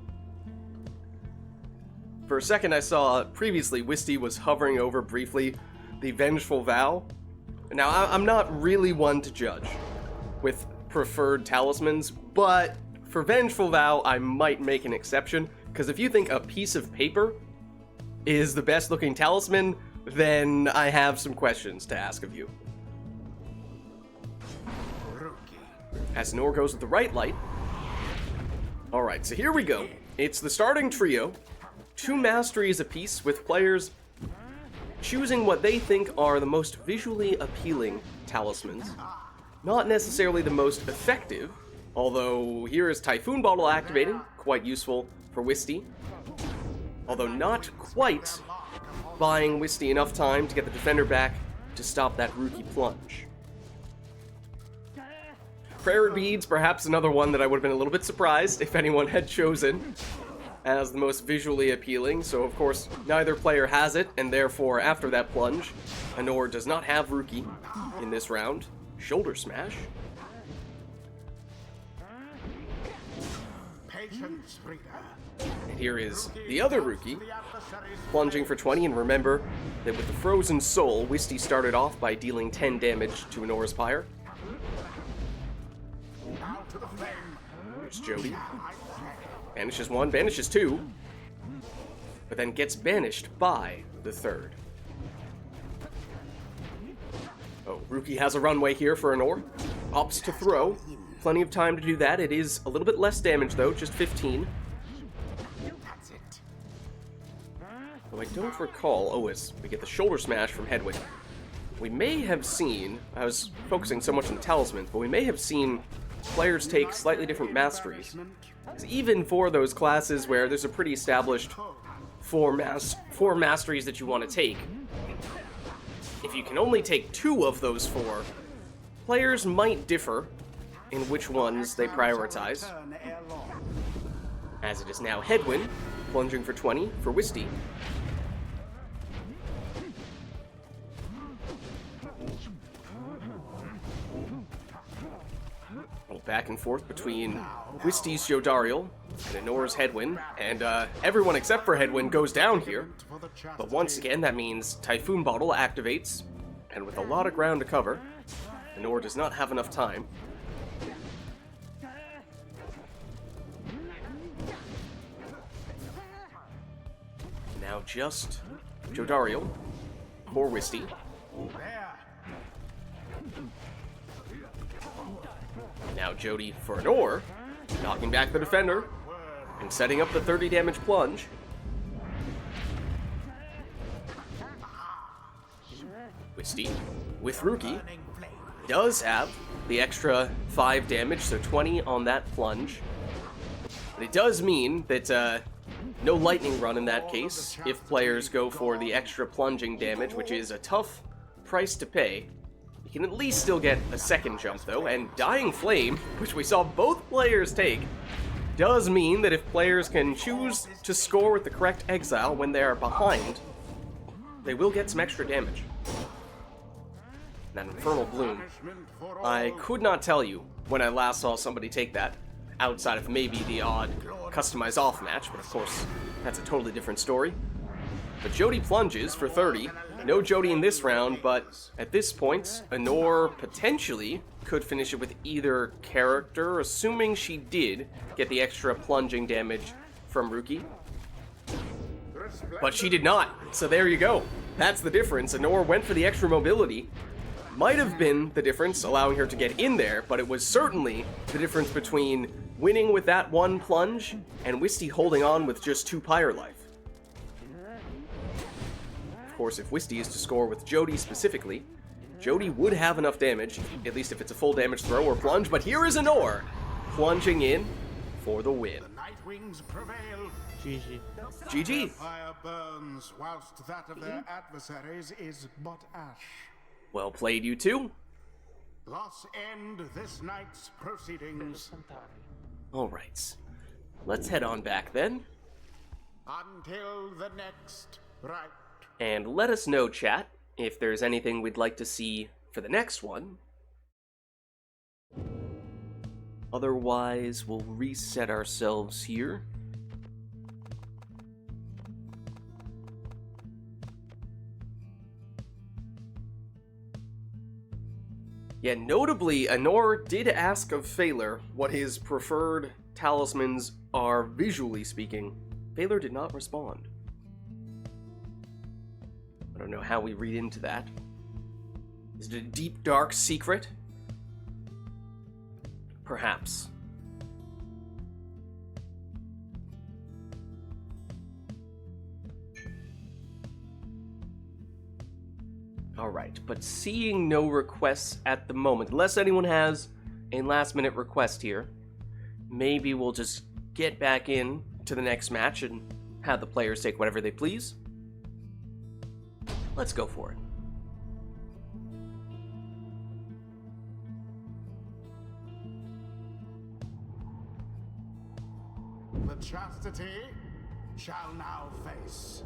For a second I saw previously Wisty was hovering over briefly the Vengeful Vow. Now, I'm not really one to judge with preferred talismans, but for Vengeful Vow I might make an exception, because if you think a piece of paper is the best looking talisman, then I have some questions to ask of you. As Nor goes with the right light. Alright, so here we go. It's the starting trio. 2 masteries apiece, with players choosing what they think are the most visually appealing talismans. Not necessarily the most effective, although here is Typhoon Bottle activating, quite useful for Wisty. Although not quite buying Wisty enough time to get the defender back to stop that Rookie plunge. Prayer Beads, perhaps another one that I would have been a little bit surprised if anyone had chosen as the most visually appealing, so of course neither player has it, and therefore after that plunge, Anor does not have Rookie in this round. Shoulder Smash. Patience, reader. And here is the other rookie, plunging for 20, and remember that with the Frozen Soul, Wisty started off by dealing 10 damage to Anora's Pyre. There's Jody. Banishes one, banishes two, but then gets banished by the third. Oh, Rookie has a runway here for Anor. Opts to throw. Plenty of time to do that. It is a little bit less damage, though, just 15. Though I don't recall... Oh, as we get the shoulder smash from Hedwig. We may have seen... I was focusing so much on the talismans, but we may have seen players take slightly different masteries. 'Cause even for those classes where there's a pretty established four masteries that you want to take, if you can only take 2 of those 4, players might differ in which ones they prioritize. As it is now Hedwin, plunging for 20 for Wisty. Back and forth between Wisty's Jodariel and Anora's Hedwin, and everyone except for Hedwin goes down here. But once again, that means Typhoon Bottle activates, and with a lot of ground to cover, Anor does not have enough time. Now just Jodariel for Wisty. Now Jody for Anor, knocking back the defender, and setting up the 30 damage plunge. Wisty, with Rookie, does have the extra 5 damage, so 20 on that plunge. But it does mean that no lightning run in that case, if players go for the extra plunging damage, which is a tough price to pay. You can at least still get a second jump, though, and Dying Flame, which we saw both players take, does mean that if players can choose to score with the correct exile when they are behind, they will get some extra damage. That Infernal Bloom. I could not tell you when I last saw somebody take that, outside of maybe the odd customized off match, but of course, that's a totally different story. But Jody plunges for 30. No Jody in this round, but at this point, Anor potentially could finish it with either character, assuming she did get the extra plunging damage from Rookie. But she did not, so there you go. That's the difference. Anor went for the extra mobility. Might have been the difference, allowing her to get in there, but it was certainly the difference between winning with that one plunge and Wisty holding on with just 2 Pyre life. Of course, if Wisty is to score with Jody specifically, Jody would have enough damage, at least if it's a full damage throw or plunge, but here is Anor, plunging in for the win. The Night Wings prevail. GG. GG. Fire burns, whilst that of their adversaries is but ash. Well played, you two. Thus end this night's proceedings. Alright, let's head on back then. Until the next rite. And let us know, chat, if there's anything we'd like to see for the next one. Otherwise, we'll reset ourselves here. Yeah, notably, Anor did ask of Phaler what his preferred talismans are visually speaking. Phaler did not respond. I don't know how we read into that. Is it a deep, dark secret? Perhaps. Alright, but seeing no requests at the moment, unless anyone has a last-minute request here, maybe we'll just get back in to the next match and have the players take whatever they please. Let's go for it. The chastity shall now face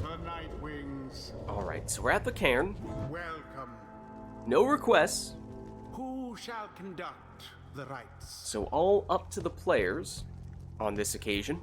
the Night Wings. Alright, so we're at the cairn. Welcome. No requests, Who shall conduct the rites? so all up to the players on this occasion.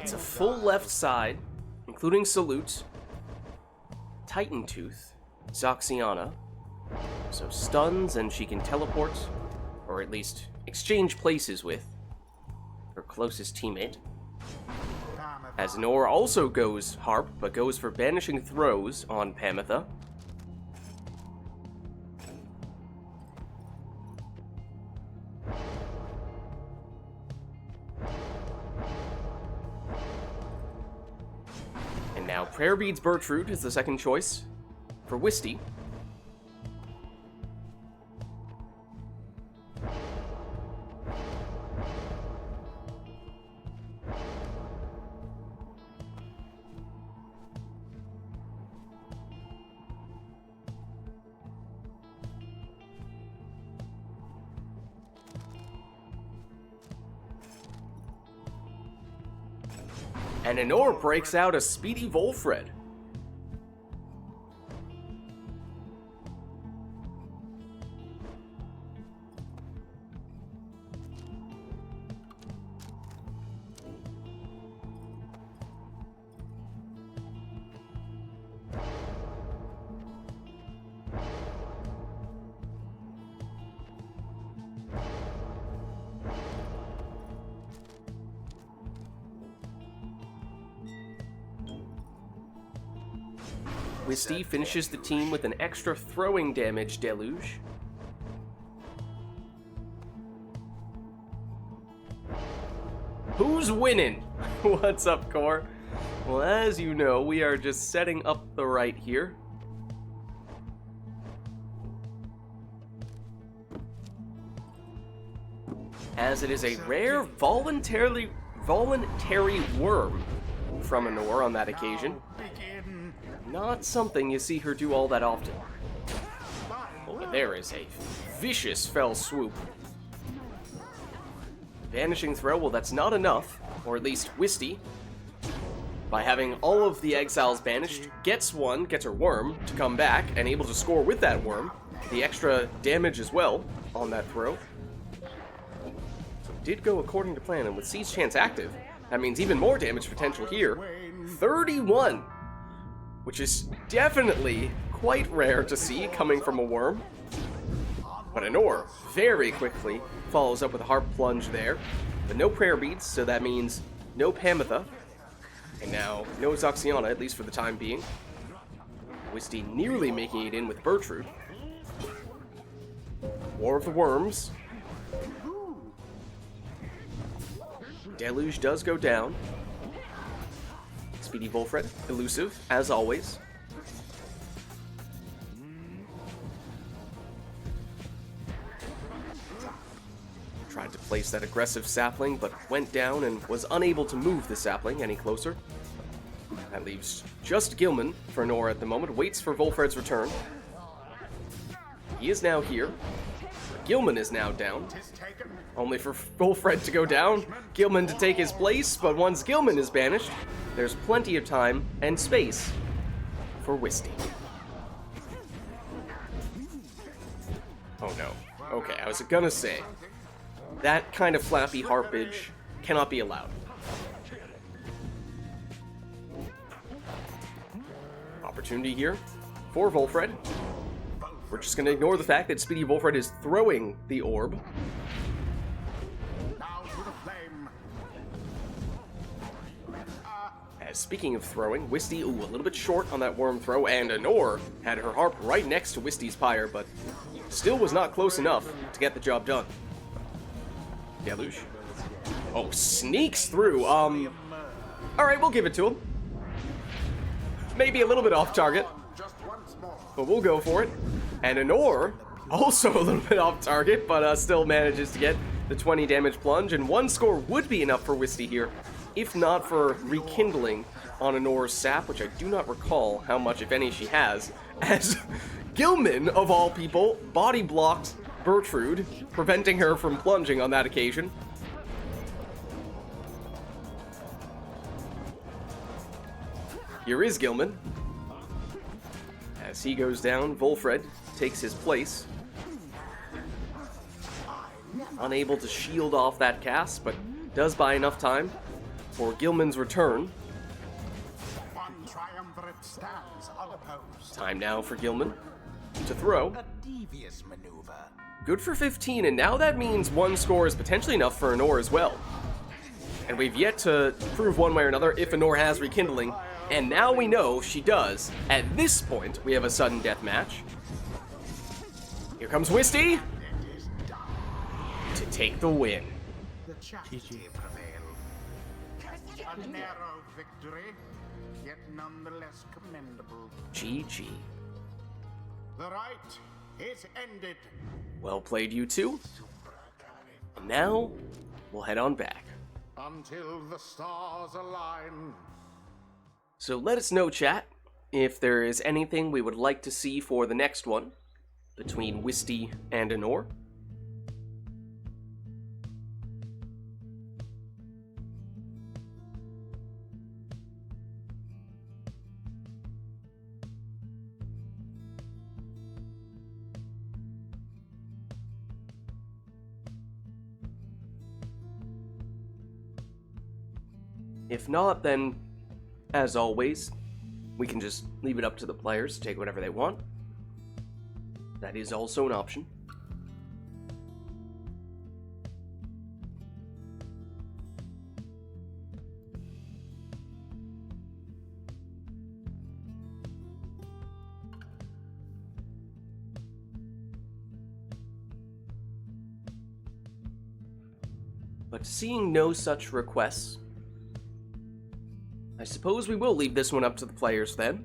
It's a full left side, including Salute, Titan Tooth, Zoxiana, so stuns and she can teleport, or at least exchange places with her closest teammate. As Nor also goes Harp, but goes for Banishing Throws on Pamitha. And now Prayer Beads Bertrude is the second choice for Wisty. And Anor breaks out a Speedy Volfred. Wisty finishes the team with an extra throwing damage deluge. Who's winning? What's up, Core? Well, as you know, we are just setting up the right here. As it is a rare voluntary worm from Anor on that occasion. Not something you see her do all that often. But there is a vicious fell swoop. Vanishing Throw, well, that's not enough, or at least Wisty, by having all of the exiles banished, gets her worm to come back and able to score with that worm. The extra damage as well on that throw. So it did go according to plan, and with Siege Chance active, that means even more damage potential here. 31! Which is definitely quite rare to see coming from a worm. But Anor very quickly follows up with a Harp Plunge there. But no Prayer Beads, so that means no Pamitha. And now no Zoxiana, at least for the time being. Wisty nearly making it in with Bertrude. War of the Worms. Deluge does go down. Speedy Volfred, elusive, as always. Tried to place that aggressive sapling, but went down and was unable to move the sapling any closer. That leaves just Gilman for Nora at the moment, waits for Volfred's return. He is now here. Gilman is now down. Only for Volfred to go down, Gilman to take his place, but once Gilman is banished, there's plenty of time and space for Wisty. Oh no. Okay, I was gonna say, that kind of flappy harpage cannot be allowed. Opportunity here for Volfred. We're just gonna ignore the fact that Speedy Volfred is throwing the orb. Speaking of throwing, Wisty, a little bit short on that worm throw, and Anor had her harp right next to Wisty's Pyre, but still was not close enough to get the job done. Deluge. Oh, sneaks through. Alright, we'll give it to him. Maybe a little bit off target, but we'll go for it. And Anor, also a little bit off target, but still manages to get the 20 damage plunge, and one score would be enough for Wisty here, if not for rekindling on Anor's sap, which I do not recall how much, if any, she has, as Gilman, of all people, body blocked Bertrude, preventing her from plunging on that occasion. Here is Gilman. As he goes down, Volfred takes his place. Unable to shield off that cast, but does buy enough time for Gilman's return. One triumvirate stands unopposed. Time now for Gilman to throw. A devious maneuver. Good for 15, and now that means one score is potentially enough for Honor as well. And we've yet to prove one way or another if Honor has Rekindling, and now we know she does. At this point, we have a sudden death match. Here comes Wisty It is done. to take the win. The chastity prevailed. A narrow victory, yet nonetheless commendable. GG. The rite is ended. Well played, you two. And now, we'll head on back. Until the stars align. So let us know, chat, if there is anything we would like to see for the next one between Wisty and Honor. If not, then, as always, we can just leave it up to the players to take whatever they want. That is also an option. But seeing no such requests, I suppose we will leave this one up to the players then.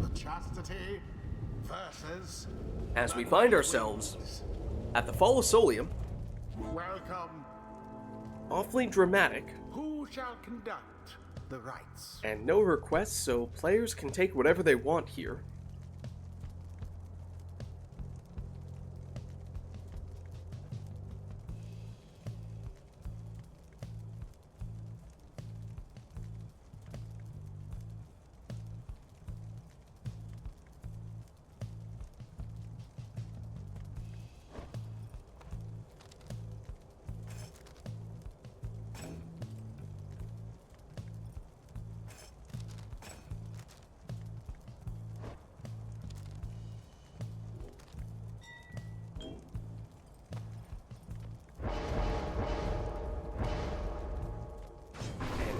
The chastity versus. As we find ourselves at the Fall of Solium, Welcome. awfully dramatic, Who shall conduct the rites? and no requests, so players can take whatever they want here.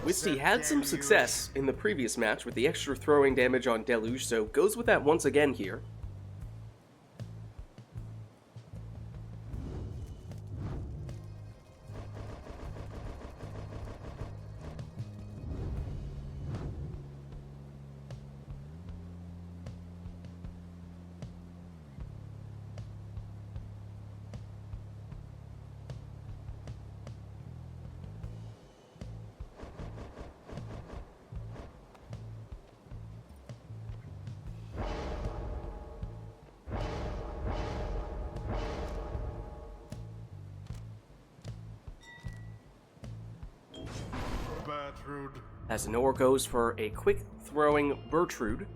Wisty had some success in the previous match with the extra throwing damage on Deluge, so goes with that once again here. Bertrude. As Honor goes for a quick throwing Bertrude.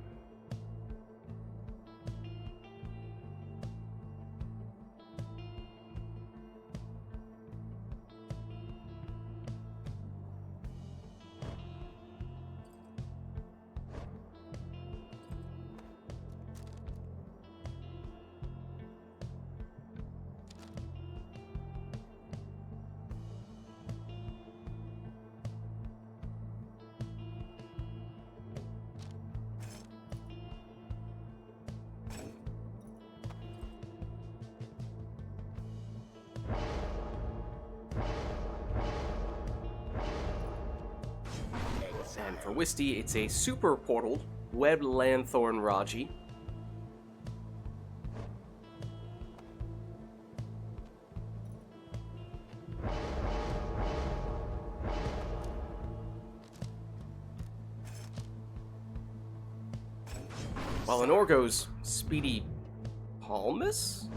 And for Wisty, it's a super portal, Webbed Lanthorn Raji. While Honor goes Speedy Palmus?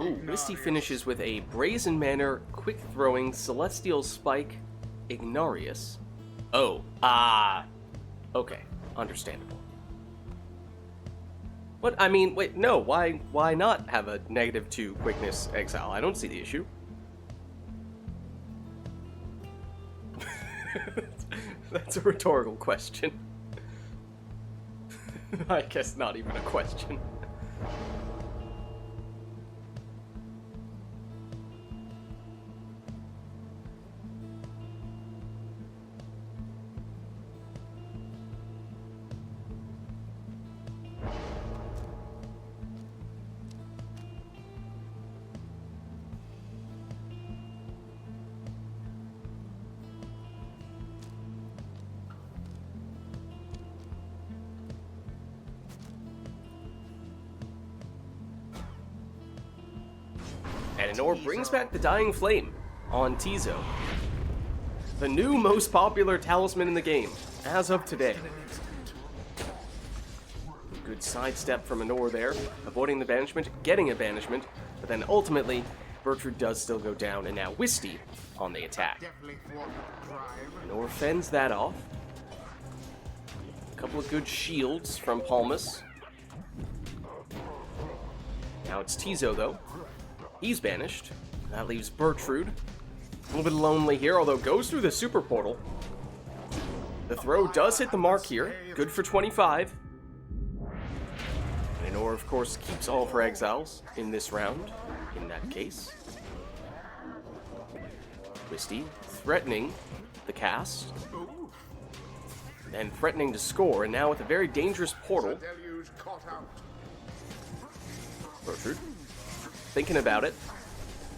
Ooh, Misty finishes with a Brazen Manor, quick-throwing, Celestial Spike, Ignarius. Oh, okay, understandable. But, I mean, wait, no, why not have a -2 quickness exile? I don't see the issue. That's a rhetorical question. I guess not even a question. And Anor brings back the Dying Flame on Tizo. The new most popular talisman in the game, as of today. Good sidestep from Anor there, avoiding the banishment, getting a banishment, but then ultimately, Bertrude does still go down, and now Wisty on the attack. Anor fends that off. A couple of good shields from Palmas. Now it's Tizo, though. He's banished. That leaves Bertrude. A little bit lonely here, although goes through the super portal. The throw does hit the mark here. Good for 25. Anor, of course, keeps all of her exiles in this round, in that case. Wisty threatening the cast. And threatening to score, and now with a very dangerous portal. Bertrude thinking about it,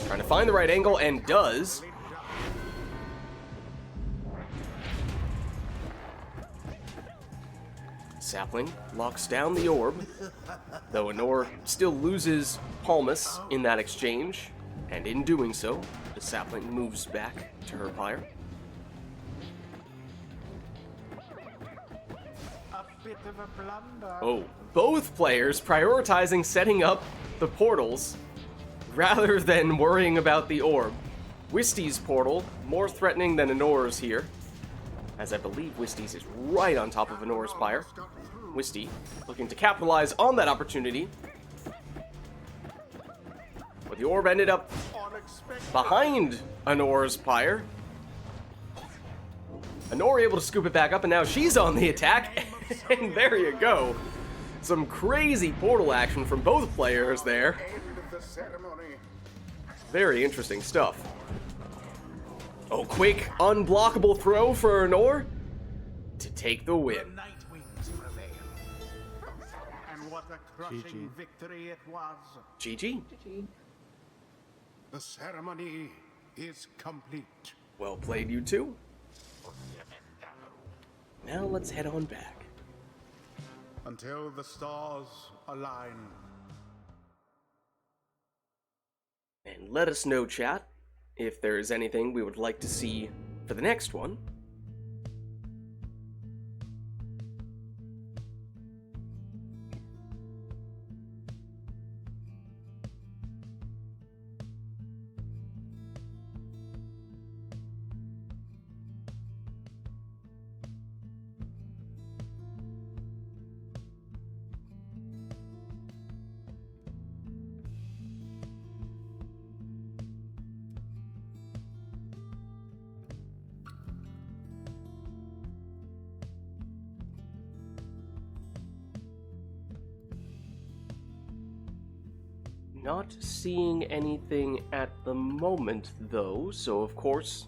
trying to find the right angle, and does. Sapling locks down the orb, though Anor still loses Palmas in that exchange, and in doing so, the Sapling moves back to her pyre. Oh, both players prioritizing setting up the portals rather than worrying about the orb. Wisty's portal, more threatening than Anor's here, as I believe Wisty's is right on top of Anor's pyre. Wisty looking to capitalize on that opportunity. But the orb ended up behind Anor's pyre. Anor able to scoop it back up, and now she's on the attack. And there you go. Some crazy portal action from both players there. Very interesting stuff. Oh, quick, unblockable throw for Anor to take the win. And what a crushing victory it was. GG. The ceremony is complete. Well played, you two. Now let's head on back. Until the stars align. And let us know, chat, if there is anything we would like to see for the next one. Not seeing anything at the moment, though, so of course,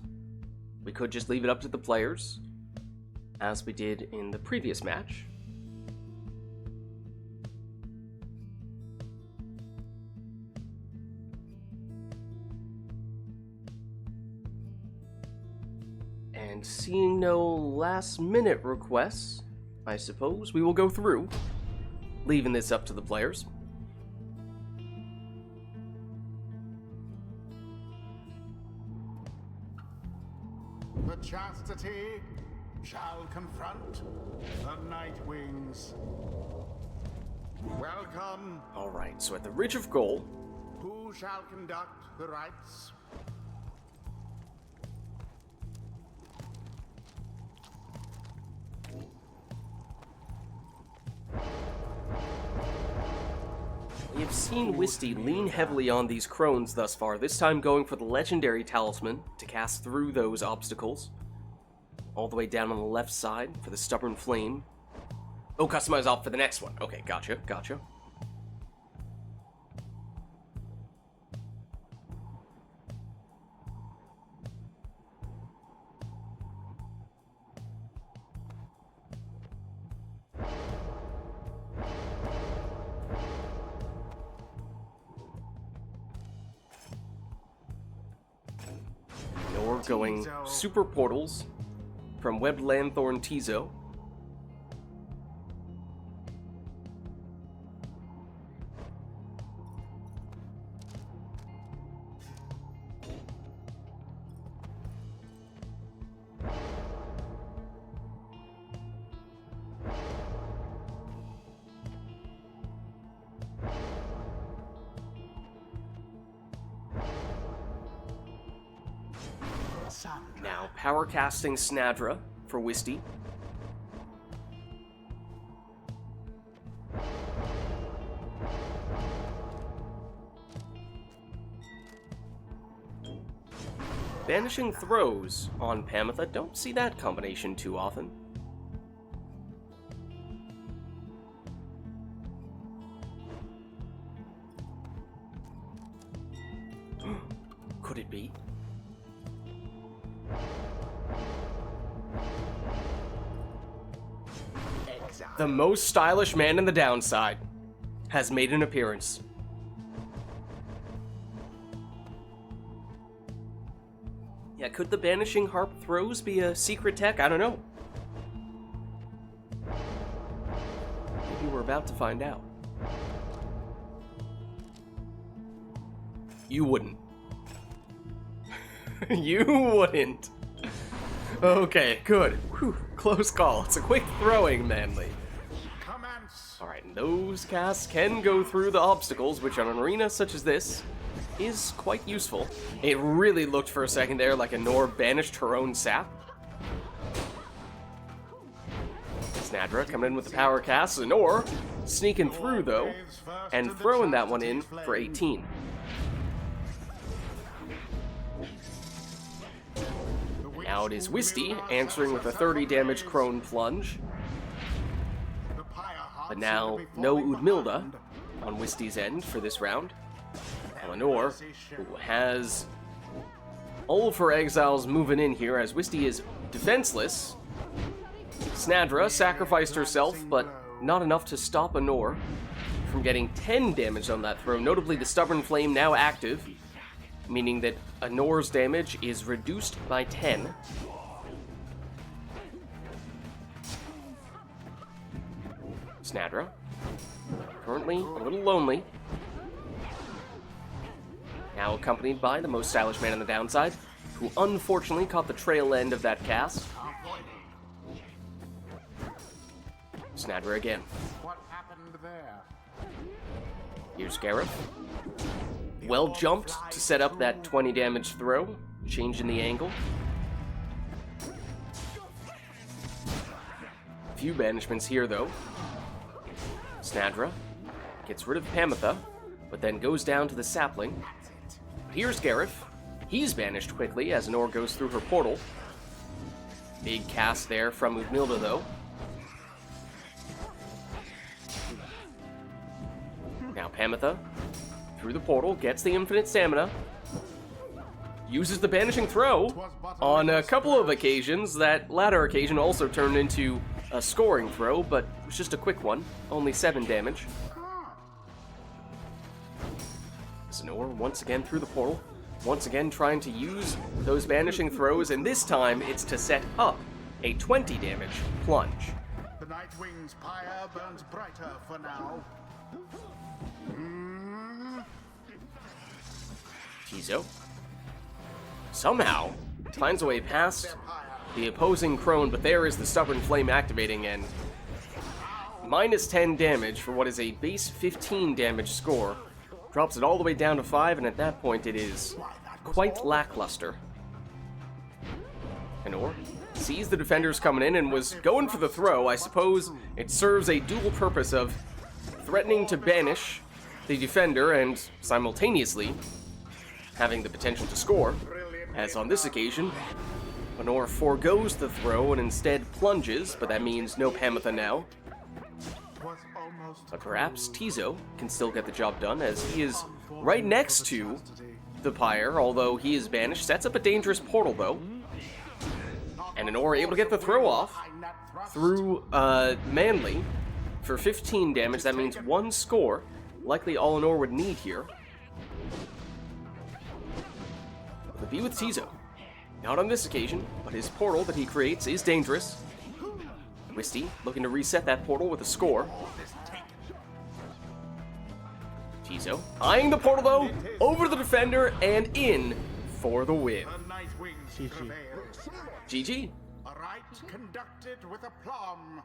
we could just leave it up to the players, as we did in the previous match. And seeing no last-minute requests, I suppose we will go through, leaving this up to the players. The chastity shall confront the Night Wings. Welcome. Alright, so at the Ridge of Gold, Who shall conduct the rites? We have seen Wisty lean heavily on these crones thus far, this time going for the legendary talisman to cast through those obstacles. All the way down on the left side for the stubborn flame. Oh, customize off for the next one. Okay, gotcha, gotcha. We're going super portals from Webbed Lanthorn Tizo. Now, power casting Snadra for Wisty. Banishing Throws on Pamitha. Don't see that combination too often. Could it be? The most stylish man in the downside has made an appearance. Yeah, could the Banishing Harp Throws be a secret tech? I don't know. Maybe we're about to find out. You wouldn't. You wouldn't. Okay, good. Whew, close call. It's a quick throwing, Manly. Alright, and those casts can go through the obstacles, which on an arena such as this is quite useful. It really looked for a second there like a Nor banished her own sap. Snadra coming in with the power cast, and Nor sneaking through though, and throwing that one in for 18. Now it is Wisty answering with a 30 damage Crone Plunge. But now, no Udmilda on Wisty's end for this round. Eleanor, who has all of her exiles moving in here as Wisty is defenseless. Snadra sacrificed herself, but not enough to stop Anor from getting 10 damage on that throw. Notably, the Stubborn Flame now active, meaning that Anor's damage is reduced by 10. Snadra, currently a little lonely. Now accompanied by the most stylish man on the downside, who unfortunately caught the tail end of that cast. Snadra again. What happened there? Here's Gareth. Well jumped to set up that 20 damage throw, changing the angle. Few banishments here though. Snadra gets rid of Pamitha, but then goes down to the sapling. Here's Gareth. He's banished quickly as Nor goes through her portal. Big cast there from Udmilda though. Now Pamitha, through the portal, gets the infinite stamina. Uses the banishing throw. On a couple of occasions, that latter occasion also turned into a scoring throw, but it was just a quick one. Only 7 damage. Zenor once again through the portal. Once again trying to use those banishing throws, and this time it's to set up a 20 damage plunge. The Nightwing's pyre burns brighter for now. Tizo somehow finds a way past the opposing Crone, but there is the Stubborn Flame activating, and minus 10 damage for what is a base 15 damage score Drops it all the way down to 5, and at that point it is quite lackluster. Anor sees the defenders coming in and was going for the throw. I suppose it serves a dual purpose of threatening to banish the defender and simultaneously having the potential to score, as on this occasion, Anor forgoes the throw and instead plunges, but that means no Pamitha now. But perhaps Tizo can still get the job done, as he is right next to the Pyre, although he is banished. Sets up a dangerous portal, though. And Anor able to get the throw off through Manly for 15 damage. That means 1 score. Likely all Anor would need here. But be with Tizo. Not on this occasion, but his portal that he creates is dangerous. Wisty looking to reset that portal with a score. Tizo eyeing the portal though, over the defender and in for the win. GG. GG. A rite conducted with aplomb.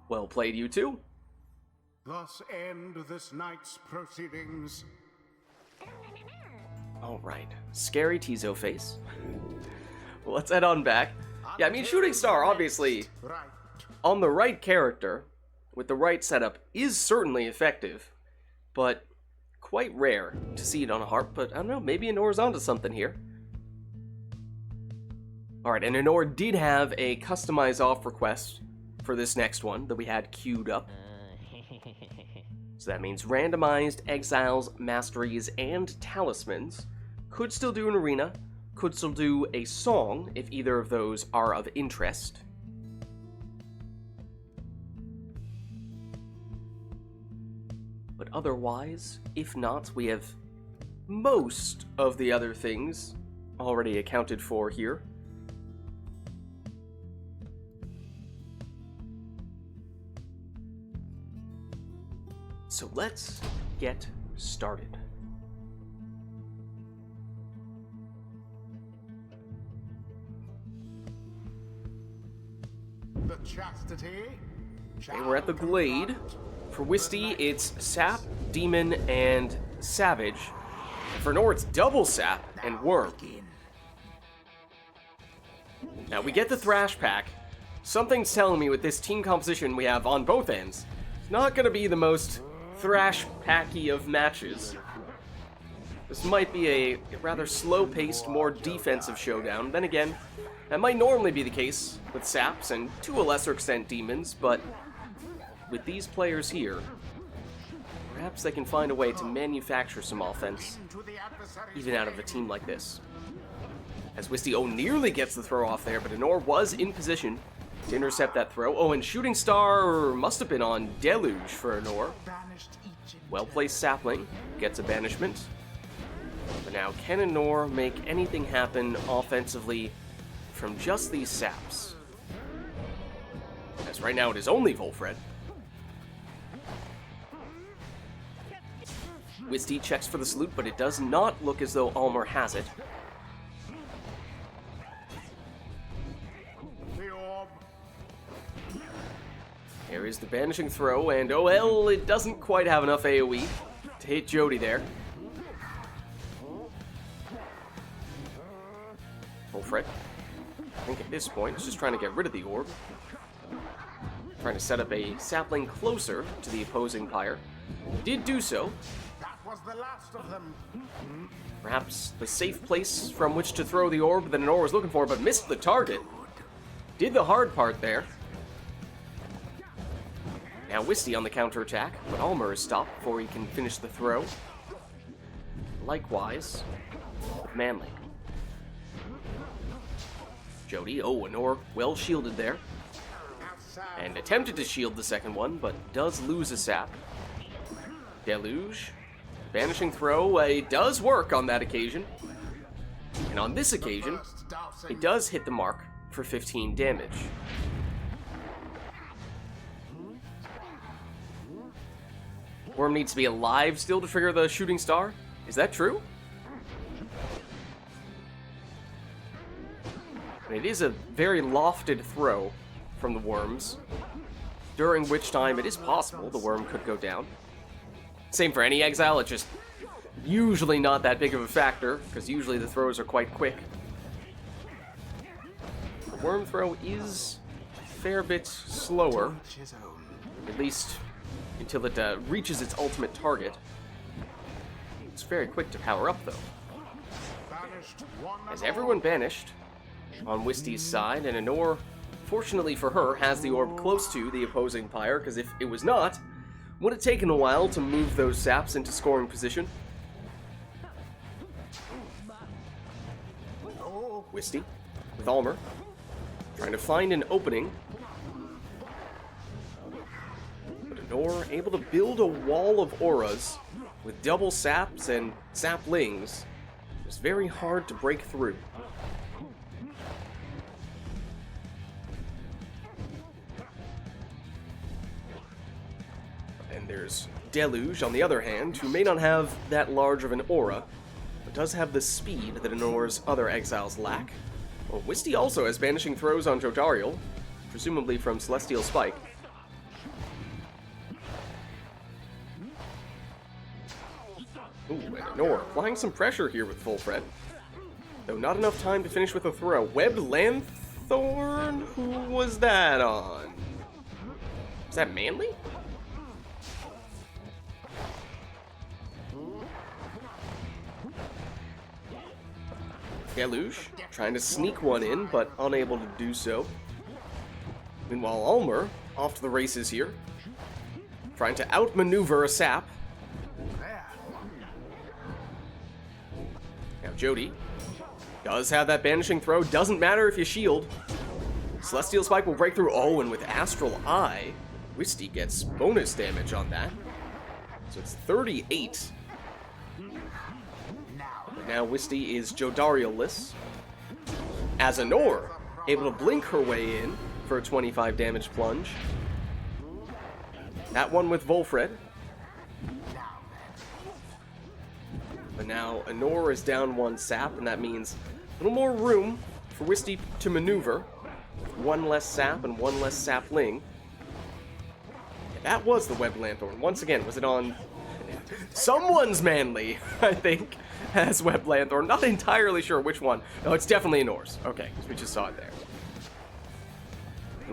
Well played, you two. Thus end this night's proceedings. Alright, scary Tizo face. Well, let's head on back. Yeah, I mean, Shooting Star, obviously, Right. on the right character, with the right setup, is certainly effective, but quite rare to see it on a harp, but I don't know, maybe Anor's onto something here. Alright, and Anor did have a customized off request for this next one that we had queued up. So that means randomized exiles, masteries, and talismans. Could still do an arena, could still do a song if either of those are of interest. But otherwise, if not, we have most of the other things already accounted for here. So let's get started. The chastity. Okay, we're at the Glade. For Wisty, it's Sap, Demon, and Savage. For Nor, it's double Sap and Worm. Now, we get the Thrash pack. Something's telling me with this team composition we have on both ends, it's not going to be the most Thrash packy of matches. This might be a rather slow-paced, more defensive showdown. Then again, that might normally be the case with Saps and to a lesser extent Demons, but with these players here, perhaps they can find a way to manufacture some offense, even out of a team like this. As Wisty nearly gets the throw off there, but Anor was in position to intercept that throw. Oh, and Shooting Star must have been on Deluge for Anor. Well-placed Sapling gets a banishment. But now, can Anor make anything happen offensively from just these Saps? As right now it is only Volfred. Wisty checks for the salute, but it does not look as though Almer has it. There is the banishing throw, and oh well, it doesn't quite have enough AoE to hit Jody there. Volfred, I think at this point, is just trying to get rid of the orb. Trying to set up a sapling closer to the opposing Pyre. Did do so. That was the last of them. Perhaps the safe place from which to throw the orb that Anor was looking for, but missed the target. Did the hard part there. Now Wisty on the counterattack, but Almer is stopped before he can finish the throw. Likewise, with Manly. Jody, Anor well shielded there. And attempted to shield the second one, but does lose a sap. Deluge, banishing throw, it does work on that occasion. And on this occasion, it does hit the mark for 15 damage. Worm needs to be alive still to trigger the Shooting Star? Is that true? And it is a very lofted throw from the Worms, during which time it is possible the Worm could go down. Same for any exile, it just usually not that big of a factor, because usually the throws are quite quick. The worm throw is a fair bit slower, at least until it reaches its ultimate target. It's very quick to power up, though. As everyone banished on Wisty's side, and Anor, fortunately for her, has the orb close to the opposing Pyre, because if it was not, would have taken a while to move those saps into scoring position. Wisty, with Almer, trying to find an opening. But Anor able to build a wall of auras with double saps and saplings. It's very hard to break through. And there's Deluge, on the other hand, who may not have that large of an aura, but does have the speed that Anor's other exiles lack. Well, Wisty also has banishing throws on Jodariel, presumably from Celestial Spike. Ooh, and Anor applying some pressure here with Full Fred. Though not enough time to finish with a throw. Webbed Lanthorn? Who was that on? Is that Manly? Deluge, trying to sneak one in, but unable to do so. Meanwhile, Almer, off to the races here. Trying to outmaneuver a sap. Now Jody does have that banishing throw. Doesn't matter if you shield. Celestial Spike will break through. Oh, and with Astral Eye, Wisty gets bonus damage on that. So it's 38. Now Wisty is Jodariel-less. As Anor, able to blink her way in for a 25 damage plunge. That one with Volfred. But now Anor is down one sap, and that means a little more room for Wisty to maneuver. One less sap and one less sapling. And that was the Web Lanthorn. Once again, was it on someone's Manly, I think, has Web Lanthorn. Not entirely sure which one. No, it's definitely Anor's. Okay, we just saw it there.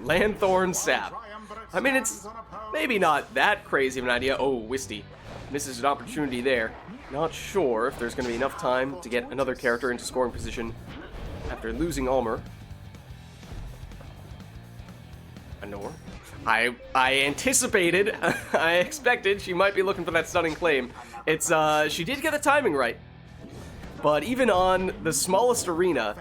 Lanthorn sap. I mean, it's maybe not that crazy of an idea. Oh, Wisty misses an opportunity there. Not sure if there's going to be enough time to get another character into scoring position after losing Almer. Anor. I anticipated, I expected she might be looking for that stunning claim. It's, she did get the timing right. But even on the smallest arena,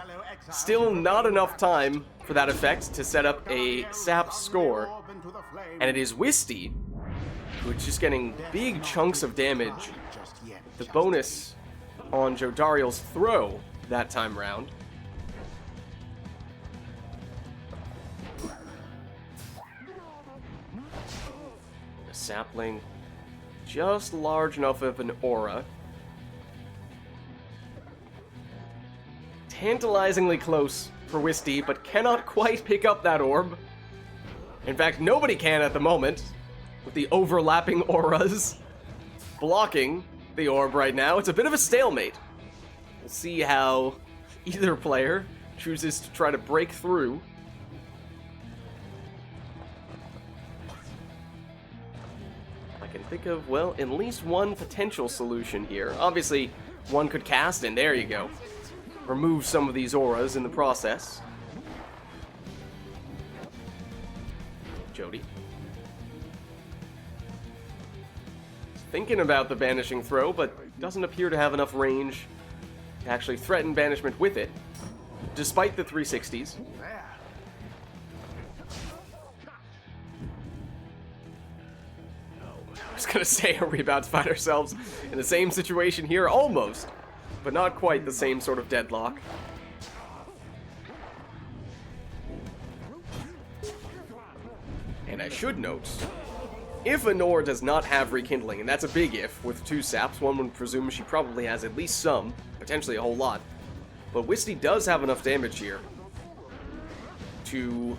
still not enough time for that effect to set up a sap score. And it is Wisty, who's just getting big chunks of damage. The bonus on Jodariel's throw that time round. A sapling just large enough of an aura. Tantalizingly close for Wisty, but cannot quite pick up that orb. In fact, nobody can at the moment, with the overlapping auras blocking the orb right now. It's a bit of a stalemate. We'll see how either player chooses to try to break through. I can think of, well, at least one potential solution here. Obviously, one could cast, and there you go. Remove some of these auras in the process. Jody. Thinking about the banishing throw, but doesn't appear to have enough range to actually threaten banishment with it, despite the 360s. I was gonna say, are we about to find ourselves in the same situation here? Almost, but not quite the same sort of deadlock. And I should note, if Anor does not have Rekindling, and that's a big if, with 2 saps, one would presume she probably has at least some, potentially a whole lot. But Wisty does have enough damage here to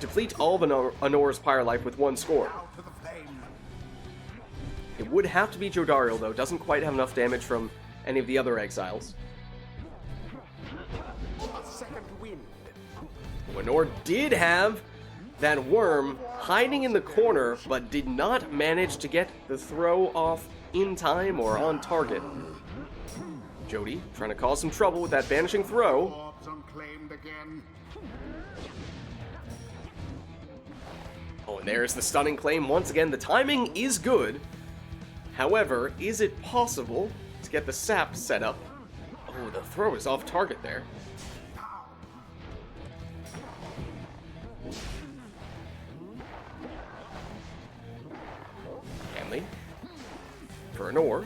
deplete all of Anor's Pyre life with 1 score. It would have to be Jodariel, though. Doesn't quite have enough damage from any of the other exiles. A second wind. Lenore did have that worm hiding in the corner, but did not manage to get the throw off in time or on target. Jody trying to cause some trouble with that banishing throw. Orbs unclaimed again. Oh, and there's the stunning claim once again. The timing is good. However, is it possible to get the sap set up? Oh, the throw is off target there. Family. For an ore.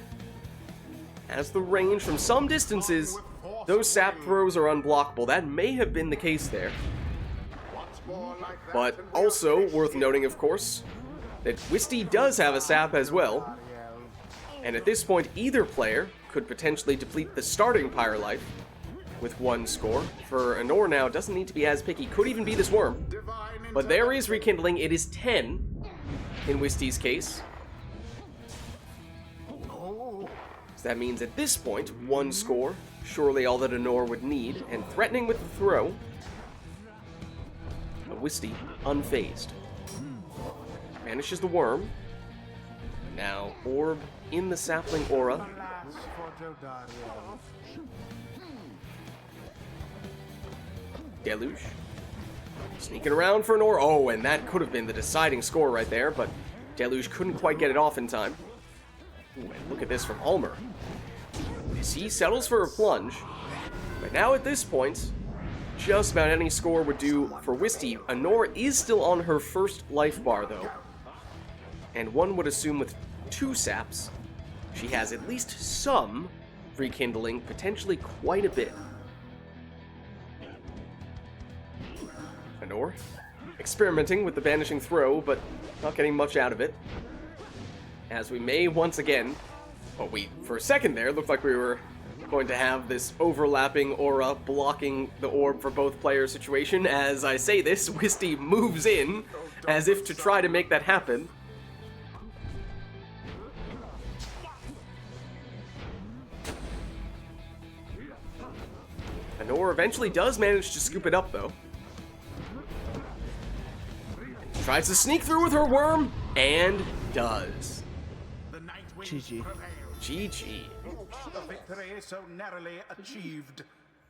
Has the range from some distances. Those sap throws are unblockable. That may have been the case there. But also worth noting, of course, that Wisty does have a sap as well. And at this point, either player could potentially deplete the starting Pyre life with 1 score. For Anor now, doesn't need to be as picky. Could even be this worm. But there is rekindling. It is 10 in Wisty's case. So that means at this point, 1 score. Surely all that Anor would need. And threatening with the throw. But Wisty, unfazed. Vanishes the worm. Now, orb in the sapling aura. Alas for Jodariel. Deluge. Sneaking around for an aura. Oh, and that could have been the deciding score right there, but Deluge couldn't quite get it off in time. Ooh, and look at this from Ulmer. He settles for a plunge. But now at this point, just about any score would do for Wisty. Anor is still on her first life bar, though. And one would assume with 2 saps, she has at least some rekindling, potentially quite a bit. Anor, experimenting with the banishing throw, but not getting much out of it. As we may once again, well, for a second there, looked like we were going to have this overlapping aura blocking the orb for both players situation. As I say this, Wisty moves in as if to try to make that happen. Anor eventually does manage to scoop it up, though. Tries to sneak through with her worm, and does. The night wind GG. prevails. GG. A victory so narrowly achieved,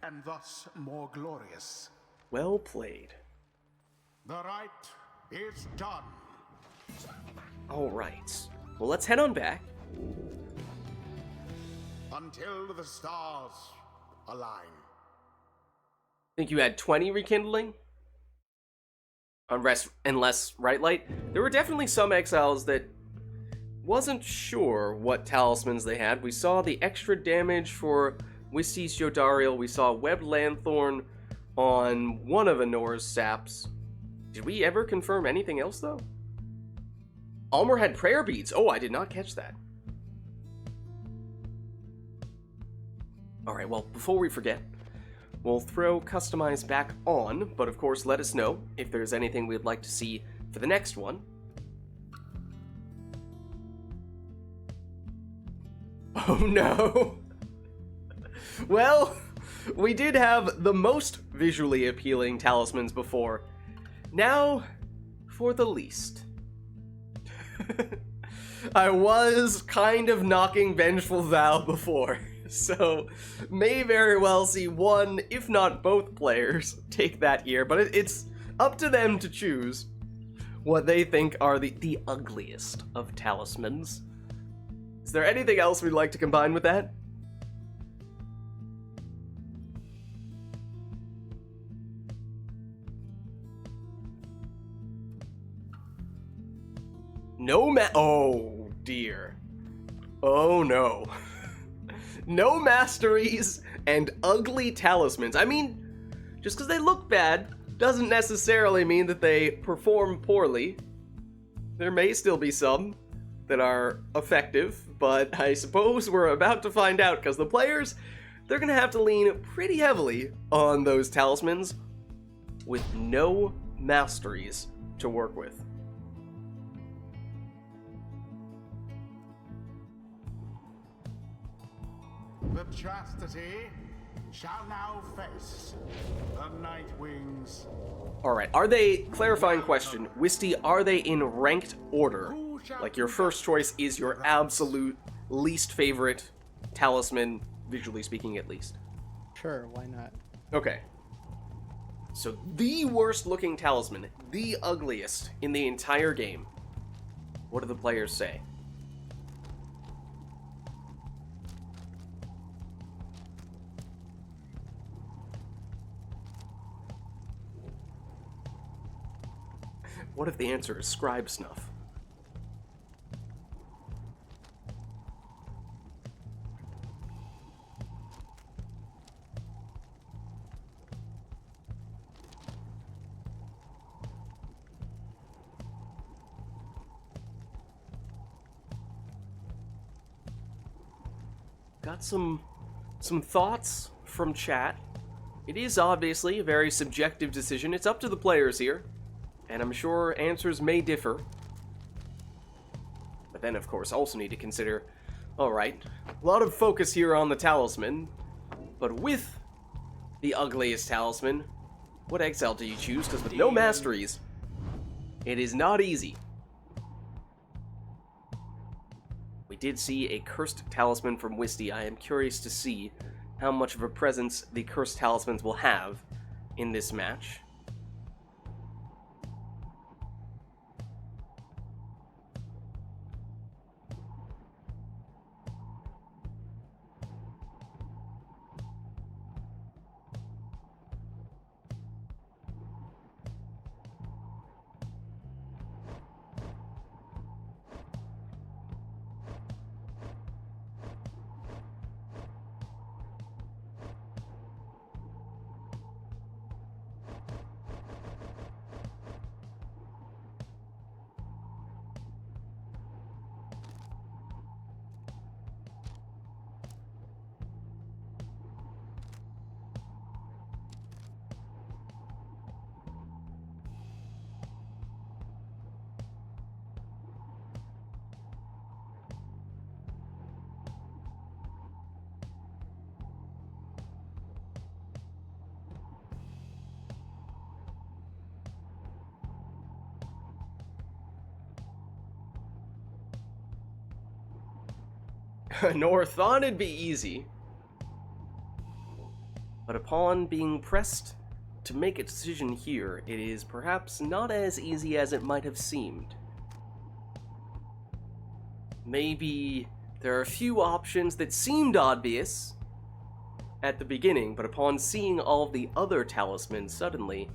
and thus more glorious. Well played. The rite is done. Alright. Well, let's head on back. Until the stars align. Think you had 20 rekindling? Unless Right Light. There were definitely some exiles that wasn't sure what talismans they had. We saw the extra damage for Wisty's Jodariel. We saw Webbed Lanthorn on one of Anor's saps. Did we ever confirm anything else, though? Ulmer had prayer beads. Oh, I did not catch that. Alright, well, before we forget, we'll throw Customize back on, but of course let us know if there's anything we'd like to see for the next one. Oh no! Well, we did have the most visually appealing talismans before. Now, for the least. I was kind of knocking Vengeful Vow before, so may very well see one, if not both players, take that here, but it's up to them to choose what they think are the ugliest of talismans. Is there anything else we'd like to combine with that? Oh dear. Oh no. No masteries and ugly talismans. I mean, just because they look bad doesn't necessarily mean that they perform poorly. There may still be some that are effective, but I suppose we're about to find out, because the players, they're going to have to lean pretty heavily on those talismans with no masteries to work with. The chastity shall now face the Nightwings. Alright, are they, clarifying question, Wisty, are they in ranked order? Like your first choice is your absolute least favorite talisman, visually speaking at least. Sure, why not? Okay. So the worst looking talisman, the ugliest in the entire game. What do the players say? What if the answer is scribe snuff? Got some thoughts from chat. It is obviously a very subjective decision. It's up to the players here, and I'm sure answers may differ. But then, of course, also need to consider, alright, a lot of focus here on the talisman, but with the ugliest talisman, what exile do you choose? Because with no masteries, it is not easy. We did see a cursed talisman from Wisty. I am curious to see how much of a presence the cursed talismans will have in this match. Nor thought it'd be easy, but upon being pressed to make a decision here, it is perhaps not as easy as it might have seemed. Maybe there are a few options that seemed obvious at the beginning, but upon seeing all of the other talismans suddenly,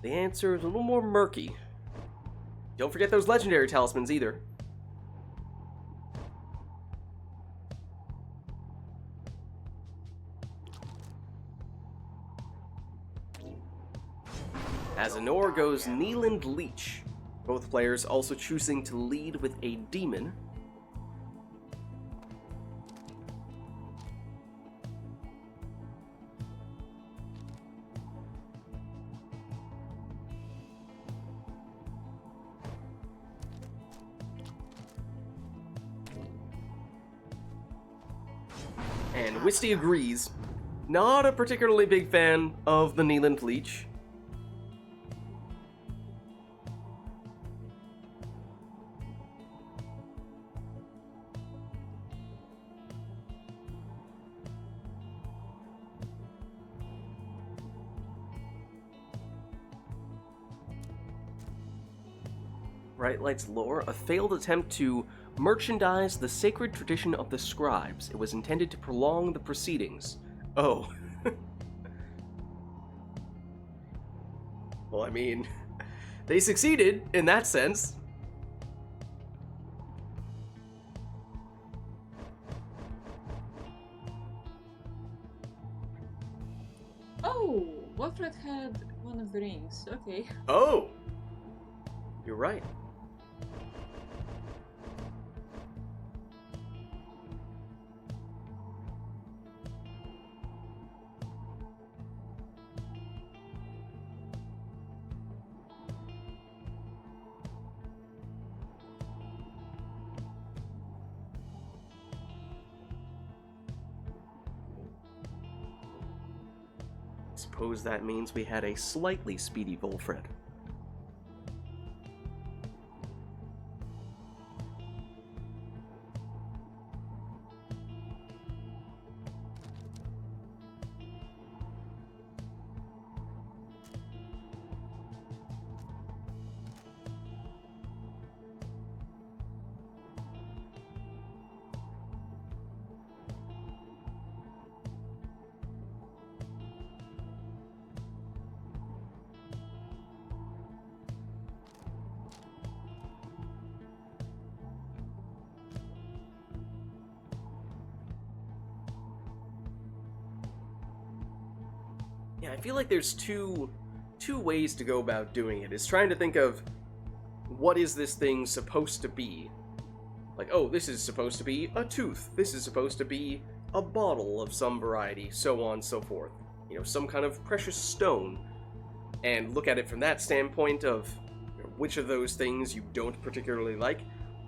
the answer is a little more murky. Don't forget those legendary talismans either. As Anor goes Neeland Leech, both players also choosing to lead with a demon. And Wisty agrees. Not a particularly big fan of the Neeland Leech. Bright Light's lore, a failed attempt to merchandise the sacred tradition of the scribes. It was intended to prolong the proceedings. Oh. Well, I mean, they succeeded in that sense. Oh, Wolfred had one of the rings. Okay. Oh! You're right. Suppose that means we had a slightly speedy Volfred. Yeah, I feel like there's two ways to go about doing it. It's trying to think of what is this thing supposed to be. Like, oh, this is supposed to be a tooth. This is supposed to be a bottle of some variety, so on and so forth. You know, some kind of precious stone. And look at it from that standpoint of which of those things you don't particularly like.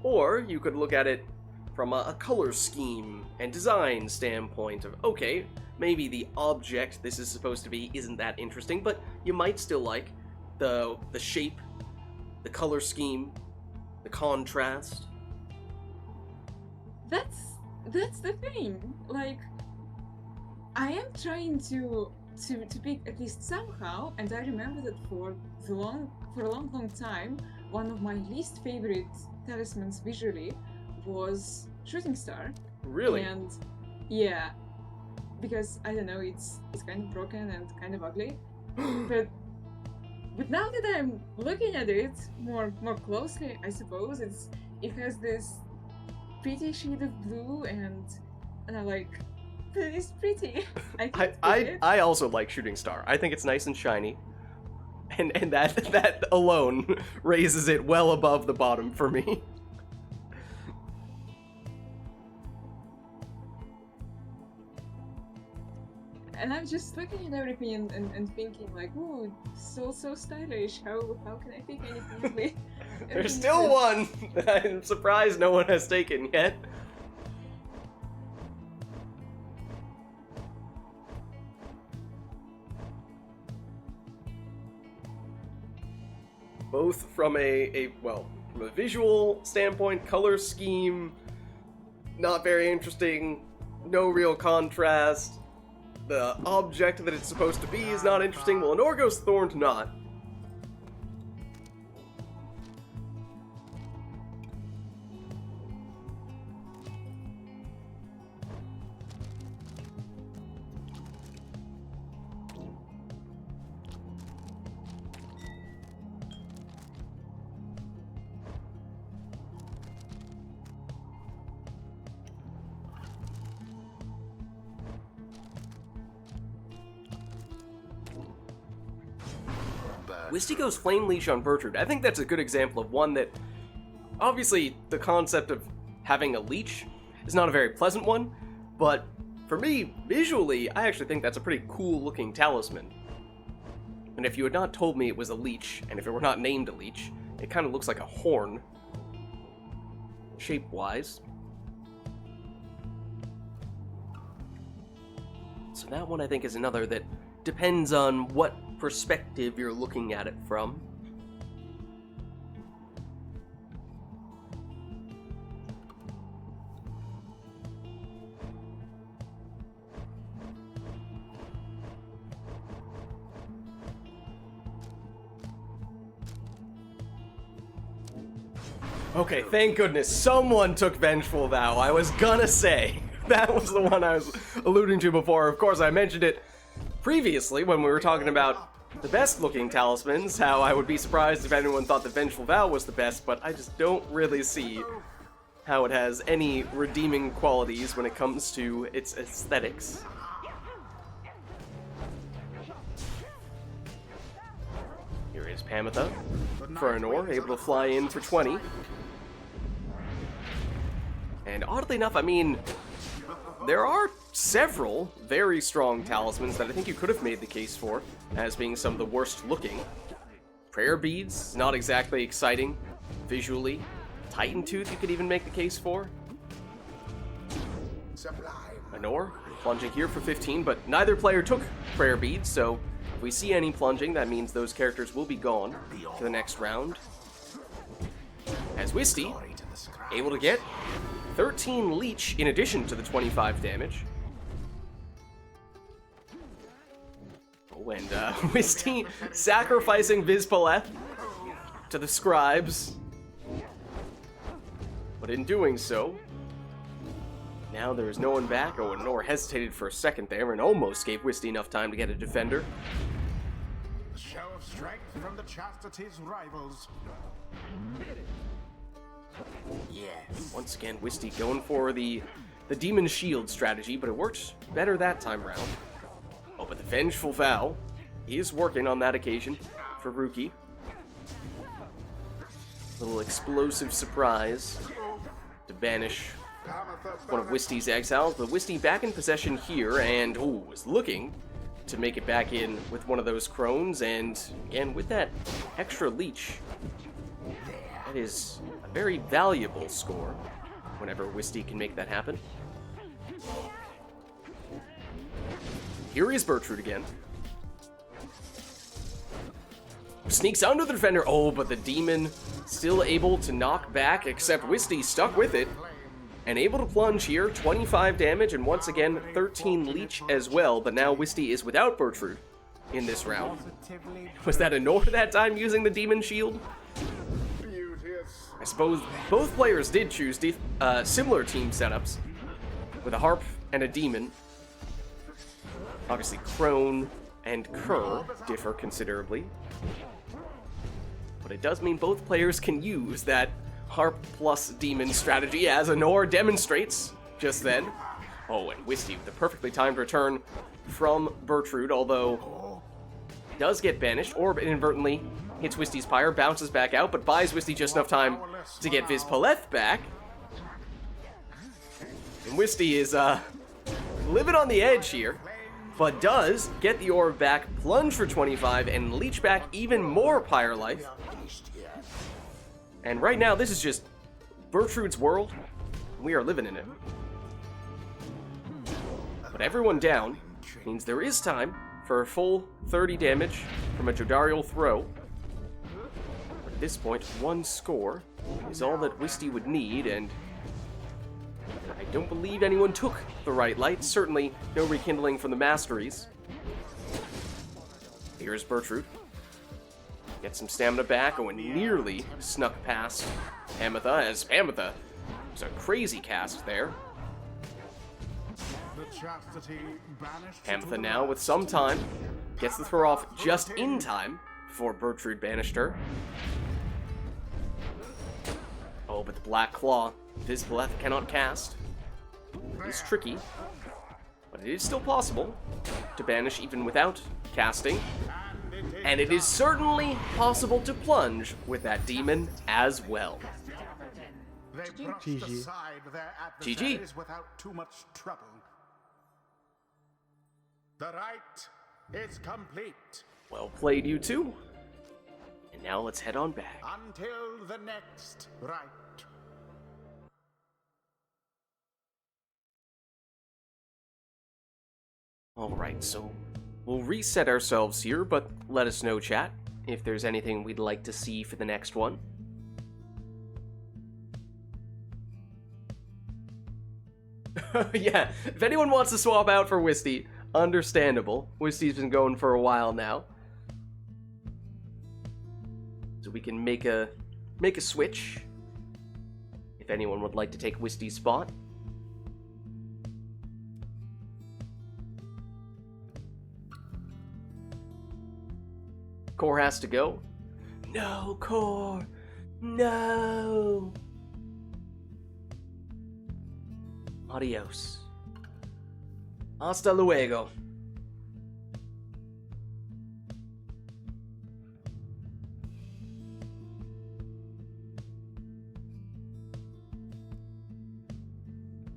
Or you could look at it from a color scheme and design standpoint of, okay, maybe the object this is supposed to be isn't that interesting, but you might still like the shape, the color scheme, the contrast. That's the thing. Like, I am trying to pick at least somehow, and I remember that for a long time, one of my least favorite talismans visually was Shooting Star. Really? And yeah, because I don't know, it's kind of broken and kind of ugly. but now that I'm looking at it more closely, I suppose it has this pretty shade of blue, and I'm like, it's pretty. I also like Shooting Star. I think it's nice and shiny, and that alone raises it well above the bottom for me. And I'm just looking at everything and thinking like, ooh, so stylish. How can I pick anything ugly? There's still one that I'm surprised no one has taken yet. Both from from a visual standpoint, color scheme, not very interesting, no real contrast. The object that it's supposed to be is not interesting. Well, an Orgos Thorned not. Wisty Flame Leash on Bertrude. I think that's a good example of one that, obviously, the concept of having a leech is not a very pleasant one, but for me, visually, I actually think that's a pretty cool looking talisman. And if you had not told me it was a leech, and if it were not named a leech, it kind of looks like a horn, shape-wise. So that one I think is another that depends on what perspective you're looking at it from. Okay, thank goodness someone took Vengeful Vow. I was gonna say that was the one I was alluding to before. Of course, I mentioned it previously when we were talking about the best looking talismans, how I would be surprised if anyone thought the Vengeful Vow was the best, but I just don't really see how it has any redeeming qualities when it comes to its aesthetics. Here is Pamitha for Anor, able to fly in for 20. And oddly enough, I mean, there are several very strong talismans that I think you could have made the case for as being some of the worst looking. Prayer Beads, not exactly exciting visually. Titan Tooth you could even make the case for. Sublime. Anor, Plunging here for 15, but neither player took prayer beads, so if we see any plunging, that means those characters will be gone for the next round. As Wisty, able to get 13 leech in addition to the 25 damage. Oh, and Wisty sacrificing Vizpaleth to the scribes. But in doing so, now there is no one back. Oh, and Nor hesitated for a second there and almost gave Wisty enough time to get a defender. Show of strength from the Chastity's rivals. Yes. Once again, Wisty going for the Demon Shield strategy, but it worked better that time around. Oh, but the Vengeful Vow is working on that occasion for Rookie. Little explosive surprise to banish one of Wisty's exiles, but Wisty back in possession here, and is looking to make it back in with one of those crones, and again with that extra leech, that is a very valuable score whenever Wisty can make that happen. Here is Bertrude again. Sneaks under the defender. Oh, but the demon still able to knock back, except Wisty stuck with it. And able to plunge here, 25 damage, and once again, 13 leech as well. But now Wisty is without Bertrude in this round. Was that a Nor that time using the Demon Shield? I suppose both players did choose similar team setups, with a Harp and a Demon. Obviously, Crone and Kerr differ considerably. But it does mean both players can use that Harp plus Demon strategy, as Nor demonstrates just then. Oh, and Wisty with the perfectly timed return from Bertrude, although does get banished. Orb inadvertently hits Wisty's Pyre, bounces back out, but buys Wisty just enough time to get Vizpaleth back. And Wisty is living on the edge here, but does get the orb back, plunge for 25, and leech back even more Pyre life. And right now, this is just Bertrude's world. We are living in it. But everyone down means there is time for a full 30 damage from a Jodariel throw. But at this point, one score is all that Wisty would need, and I don't believe anyone took the right light. Certainly no rekindling from the Masteries. Here's Bertrude. Get some stamina back, and nearly snuck past Ametha, as Ametha was a crazy cast there. Ametha now with some time, gets the throw off just in time before Bertrude banished her. Oh, but the Black Claw, Vizpaleth cannot cast. It's tricky, but it is still possible to banish even without casting. And it is certainly possible to plunge with that demon as well. GG. GG. Without too much trouble. The rite is complete. Well played, you two. And now let's head on back. Until the next rite. Alright, so we'll reset ourselves here, but let us know, chat, if there's anything we'd like to see for the next one. Yeah, if anyone wants to swap out for Wisty, understandable. Wisty's been going for a while now. So we can make a switch, if anyone would like to take Wisty's spot. Core has to go. No, Core. No. Adios. Hasta luego.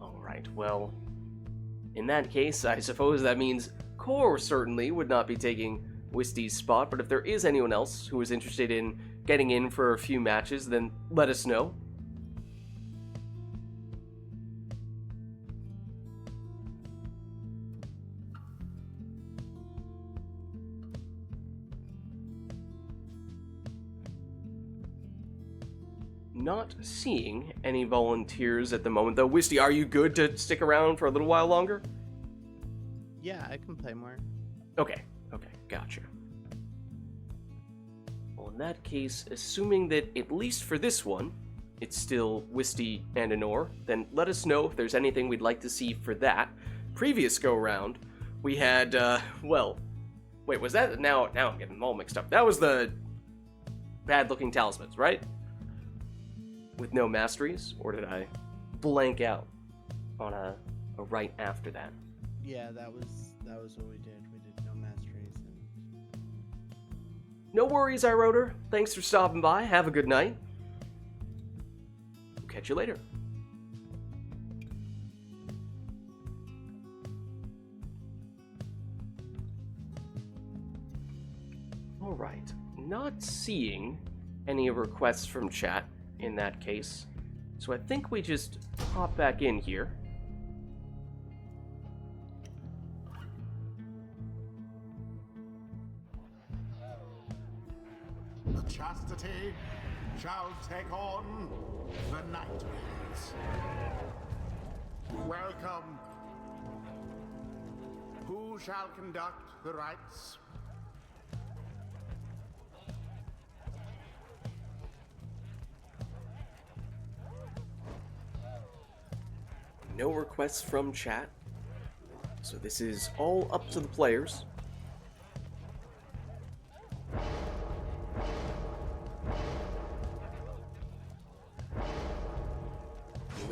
Alright, well, in that case, I suppose that means Core certainly would not be taking Wisty's spot, but if there is anyone else who is interested in getting in for a few matches, then let us know. not seeing any volunteers at the moment, though. Wisty, are you good to stick around for a little while longer? Yeah, I can play more. Okay, gotcha. Well, in that case, assuming that at least for this one, it's still Wisty and Anor, then let us know if there's anything we'd like to see for that. Previous go-round, we had, well, wait, was that, now I'm getting them all mixed up. That was the bad-looking talismans, right? With no masteries, or did I blank out on a right after that? Yeah, that was what we did. We did no masteries and No worries, iRotor. Thanks for stopping by. Have a good night. We'll catch you later. Alright, not seeing any requests from chat in that case, so I think we just hop back in here. The chastity shall take on the night winds. Welcome. Who shall conduct the rites? No requests from chat, so this is all up to the players.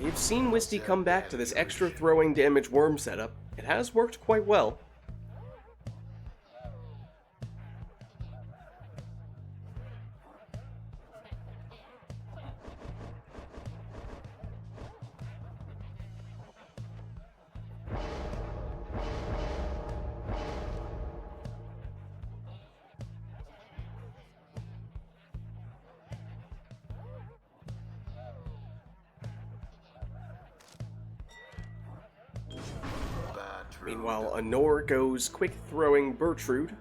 We've seen Wisty come back to this extra throwing damage worm setup. It has worked quite well. Meanwhile, Anor goes quick throwing Bertrude.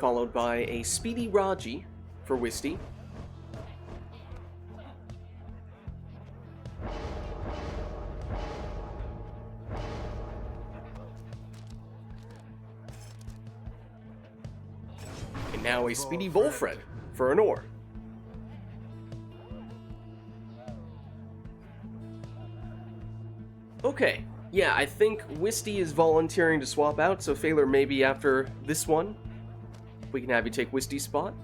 Followed by a speedy Raji for Wisty. And now a speedy Volfred for Anor. Okay, yeah, I think Wisty is volunteering to swap out, so Phaler, maybe after this one, we can have you take Wisty's spot.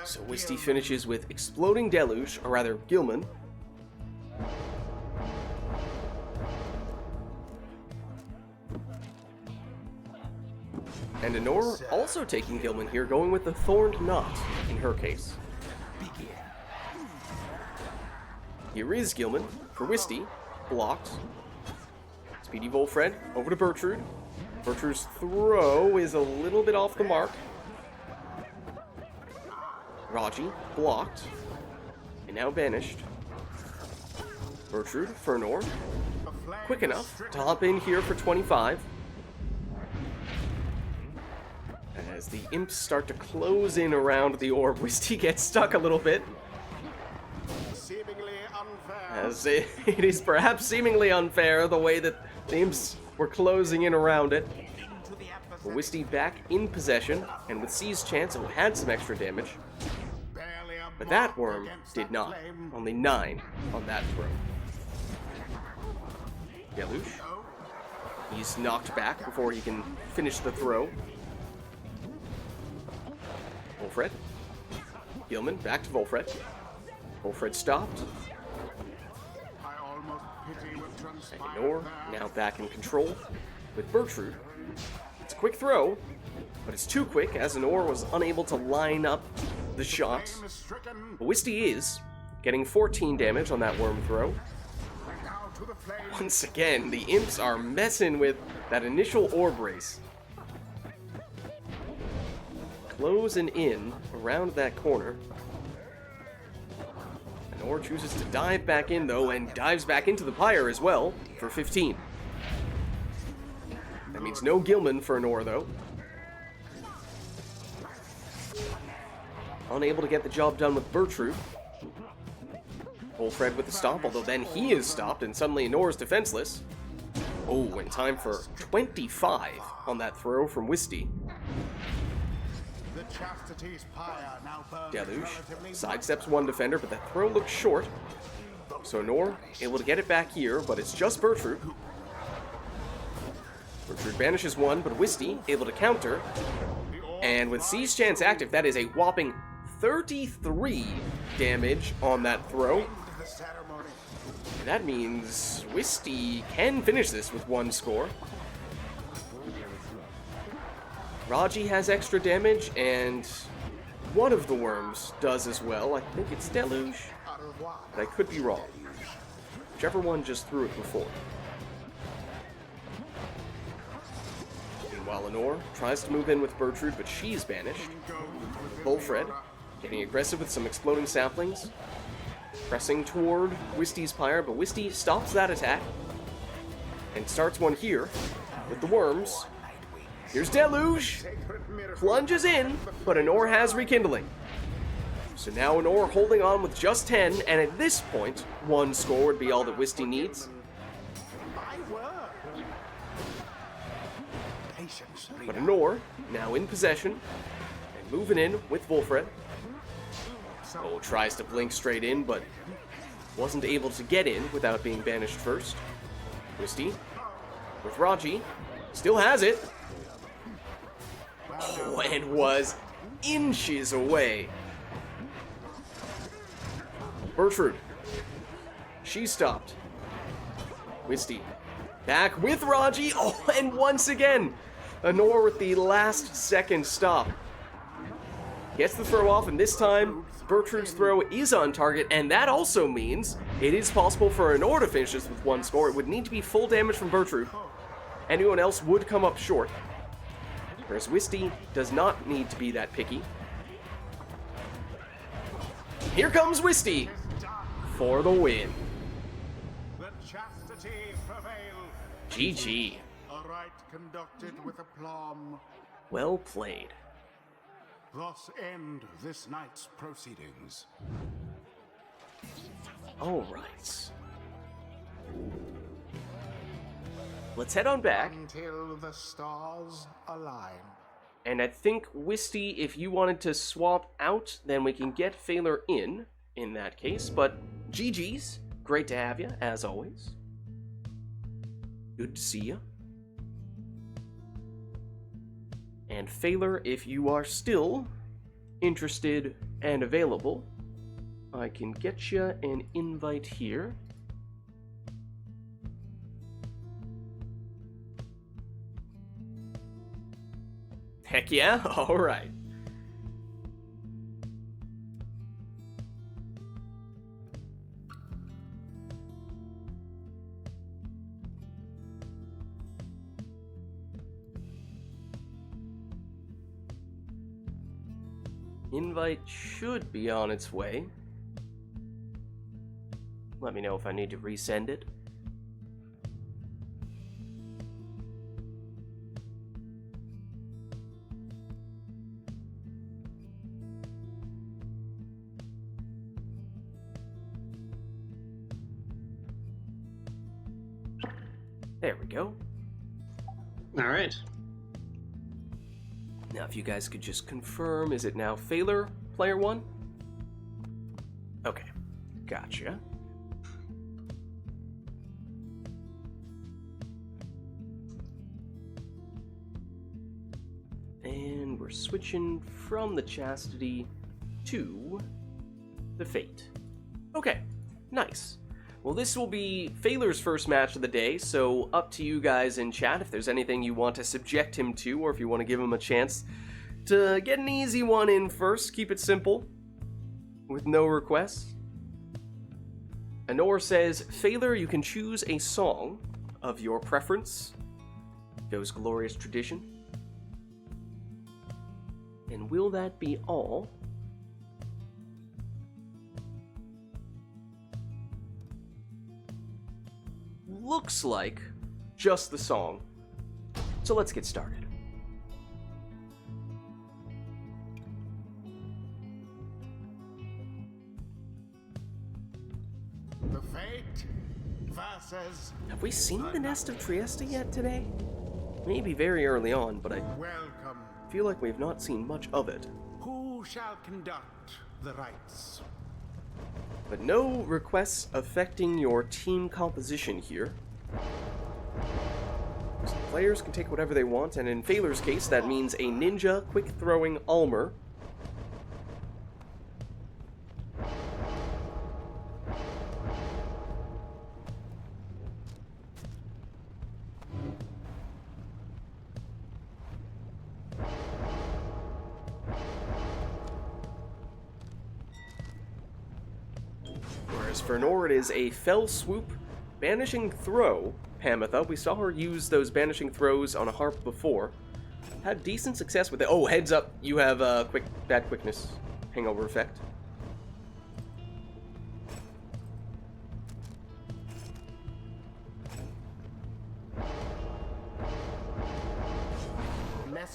So Wisty finishes with Exploding Deluge, or rather, Gilman. And Anor also taking Gilman here, going with the Thorned Knot in her case. Here is Gilman for Wisty, blocked. Speedy Volfred over to Bertrude. Bertrude's throw is a little bit off the mark. Raji, blocked, and now banished. Bertrude for Anor. Quick enough to hop in here for 25. As the imps start to close in around the orb, Wisty gets stuck a little bit. Seemingly unfair. As it is perhaps seemingly unfair the way that the imps were closing in around it. But Wisty back in possession, and with C's chance, it had some extra damage. Barely a But that worm did not. Only 9 on that throw. Deluge. He's knocked back before he can finish the throw. Volfred. Gilman back to Volfred. Volfred stopped. I almost pity what And transpired Nor there. now back in control with Bertrude. It's a quick throw, but it's too quick as Nor was unable to line up the shot. Flame is stricken. But Wisty is getting 14 damage on that worm throw. Now to the flame. Once again, the imps are messing with that initial orb race. Closing in around that corner. And Nor chooses to dive back in though, and dives back into the Pyre as well for 15. That means no Gilman for Nor though. Unable to get the job done with Bertrude. Volfred with the stop, although then he is stopped and suddenly Nor's defenseless. Oh, and time for 25 on that throw from Wisty. The Chastity's pyre now burns Deluge relatively sidesteps one defender, but that throw looks short. So Nor able to get it back here, but it's just Bertrude. Bertrude banishes one, but Wisty able to counter. And with Siege Chance active, that is a whopping 33 damage on that throw. the ceremony. That means Wisty can finish this with 1 score. Raji has extra damage, and one of the worms does as well. I think it's Deluge, Au revoir. but I could be wrong. Whichever one just threw it before. Meanwhile, Lenore tries to move in with Bertrude, but she's banished. Volfred getting aggressive with some exploding saplings. Pressing toward Wisty's Pyre, but Wisty stops that attack. And starts one here with the worms. Here's Deluge. Plunges in, but Anor has Rekindling. So now Anor holding on with just 10, and at this point, 1 score would be all that Wisty needs. My word. Patience. But Anor, now in possession, and moving in with Volfred. Oh, tries to blink straight in, but wasn't able to get in without being banished first. Wisty, with Raji, still has it. Oh, and was inches away. Bertrude, she stopped. Wisty, back with Raji. Oh, and once again, Anor with the last second stop. Gets the throw off, and this time, Bertrude's throw is on target, and that also means it is possible for Anor to finish this with 1 score. It would need to be full damage from Bertrude. Anyone else would come up short. Whereas Wisty does not need to be that picky. Here comes Wisty for the win. The chastity prevail. GG. A rite conducted with aplomb. Well played. Thus end this night's proceedings. Alright. Let's head on back. Until the stars align. And I think, Wisty, if you wanted to swap out, then we can get Phaler in that case. But GG's. Great to have you, as always. Good to see you. And Phaler, if you are still interested and available, I can get you an invite here. Heck yeah? Alright. Invite should be on its way. Let me know if I need to resend it. There we go. All right. Now, if you guys could just confirm, is it now Phaler, player 1? Okay, gotcha. And we're switching from the Chastity to the Fate. Okay, nice. Well, this will be Phaler's first match of the day, so up to you guys in chat if there's anything you want to subject him to, or if you want to give him a chance to get an easy one in first. Keep it simple, with no requests. Anor says, Phaler, you can choose a song of your preference. Goes glorious tradition. And will that be all? Looks like just the song. So let's get started. The Fate versus... Have we seen the Nest of Trieste yet today? Maybe very early on, but I Welcome. feel like we've not seen much of it. Who shall conduct the rites? But no requests affecting your team composition here. So players can take whatever they want, and in Phaler's case, that means a ninja, quick-throwing Almer. Whereas for Nor, it is a Fell Swoop, Banishing Throw, Pamitha. We saw her use those Banishing Throws on a harp before. Had decent success with it. Oh, heads up, you have bad quickness hangover effect.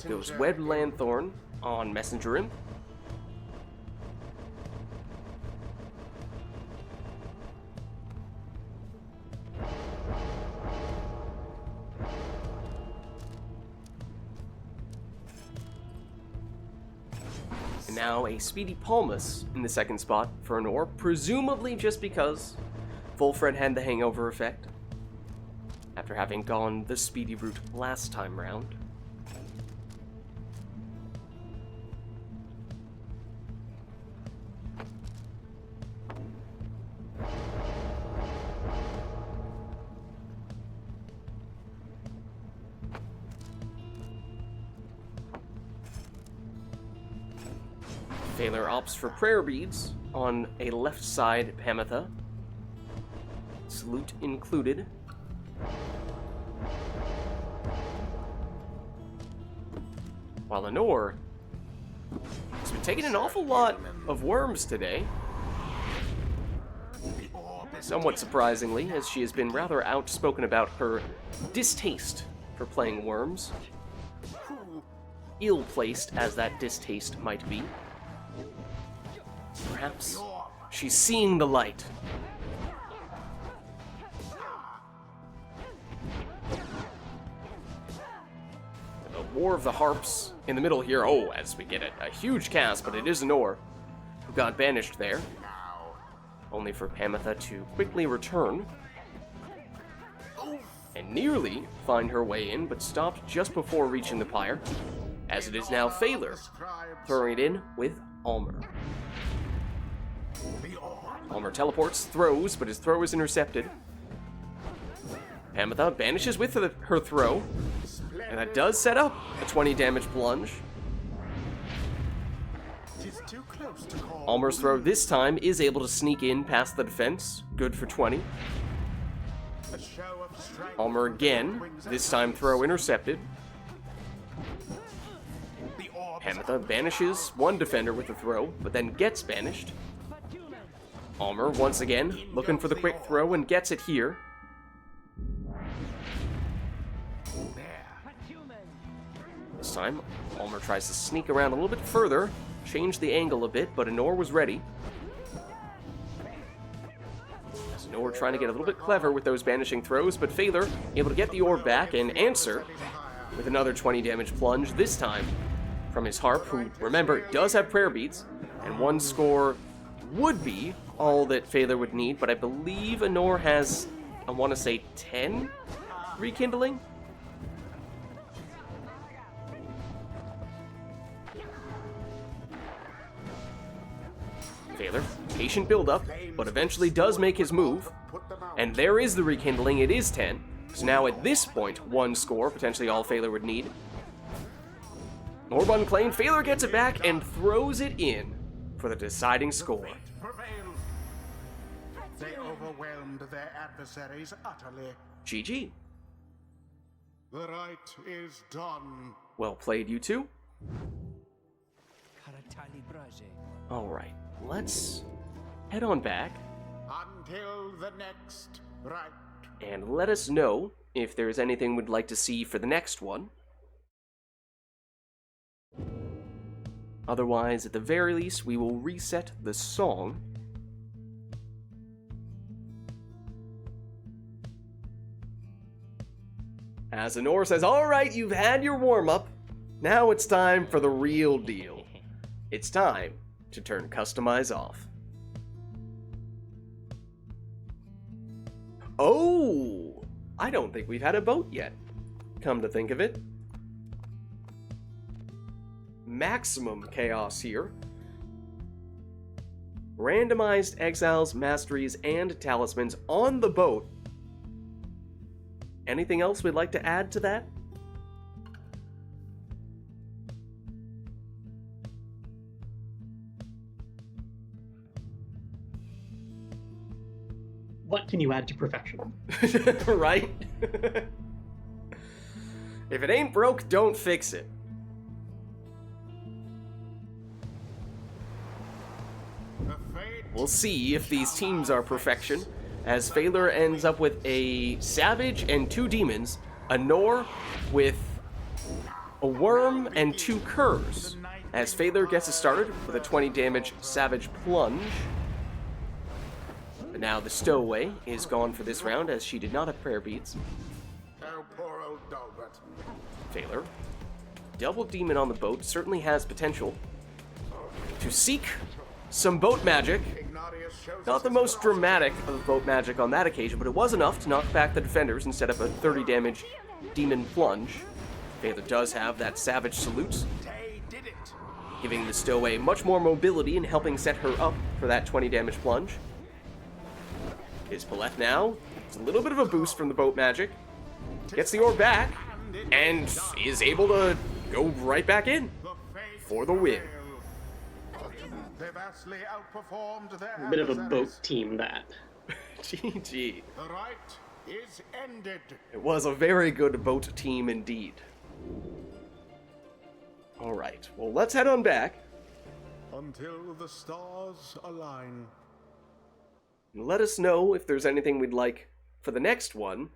Goes Web Lanthorn on Messenger Imp. And now a Speedy Palmus in the second spot for Anor, presumably just because Volfred had the hangover effect after having gone the speedy route last time round. Phaler opts for Prayer Beads on a left side Pamitha. Salute included. While Anor has been taking an awful lot of worms today. Somewhat surprisingly, as she has been rather outspoken about her distaste for playing worms. Ill-placed as that distaste might be. Perhaps she's seeing the light. The War of the Harps in the middle here. Oh, as we get a huge cast, but it is Anor who got banished there. Only for Pamitha to quickly return. And nearly find her way in, but stopped just before reaching the pyre. As it is now Phaler throwing it in with Almer. Almer teleports, throws, but his throw is intercepted. Pamitha banishes with her throw, and that does set up a 20 damage plunge. Almer's throw this time is able to sneak in past the defense, good for 20. Almer again, this time throw intercepted. Pamitha banishes one defender with a throw, but then gets banished. Almer, once again, looking for the quick throw and gets it here. This time, Almer tries to sneak around a little bit further, change the angle a bit, but Anor was ready. As Anor trying to get a little bit clever with those banishing throws, but Phaler able to get the orb back and answer with another 20 damage plunge, this time from his harp, who, remember, does have prayer beads, and one score would be all that Phaler would need, but I believe Anor has, I want to say, 10 rekindling? Phaler, patient build-up, but eventually does make his move. And there is the rekindling, it is 10. So now at this point, 1 score, potentially all Phaler would need. Orb unclaimed, Phaler gets it back and throws it in for the deciding score. Prevailed. They overwhelmed their adversaries utterly. GG. The rite is done. Well played, you two. Alright, let's head on back Until the next rite. and let us know if there's anything we'd like to see for the next one. Otherwise, at the very least, we will reset the song. As Anor says, alright, you've had your warm-up. Now it's time for the real deal. It's time to turn Customize off. Oh! I don't think we've had a boat yet, come to think of it. Maximum chaos here. Randomized exiles, masteries, and talismans on the boat. Anything else we'd like to add to that? What can you add to perfection? Right? If it ain't broke, don't fix it. We'll see if these teams are perfection, as Phaler ends up with a Savage and 2 Demons, Anor with a Worm and 2 Curs, as Phaler gets it started with a 20 damage Savage Plunge. But now the Stowaway is gone for this round, as she did not have prayer beads. Oh, poor old Dalbert. Phaler, double Demon on the boat, certainly has potential to seek some boat magic. Ignatius shows Not us the his most ferocity. dramatic of boat magic on that occasion, but it was enough to knock back the defenders and set up a 30 damage Demon Plunge. Phaler does have that Savage Salute, They did it. giving the Stowaway much more mobility and helping set her up for that 20 damage plunge. His Paleth now, it's a little bit of a boost from the boat magic. Gets the orb back, and is able to go right back in The faith for the win. They vastly outperformed their A bit of a boat adversaries. team, that. GG. The rite is ended. It was a very good boat team indeed. Alright, well let's head on back. Until the stars align. And let us know if there's anything we'd like for the next one,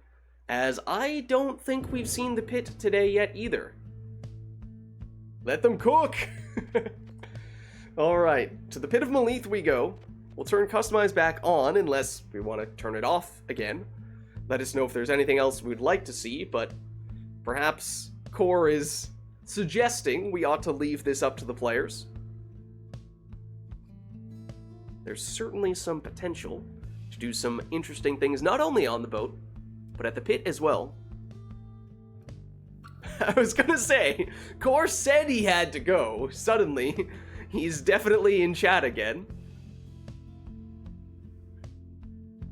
as I don't think we've seen the pit today yet either. Let them cook! Alright, to the Pit of Malith we go. We'll turn Customize back on, unless we want to turn it off again. Let us know if there's anything else we'd like to see, but perhaps Core is suggesting we ought to leave this up to the players. There's certainly some potential to do some interesting things, not only on the boat, but at the pit as well. I was gonna say, Core said he had to go. Suddenly, he's definitely in chat again.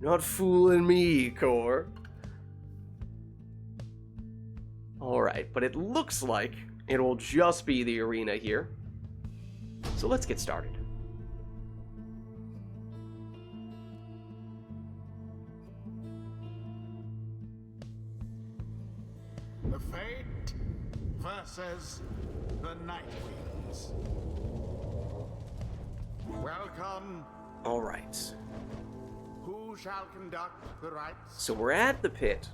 Not fooling me, Core. Alright, but it looks like it will just be the arena here. So let's get started. The Fate versus the Night Winds. Welcome. Alright. Who shall conduct the rites? So we're at the pit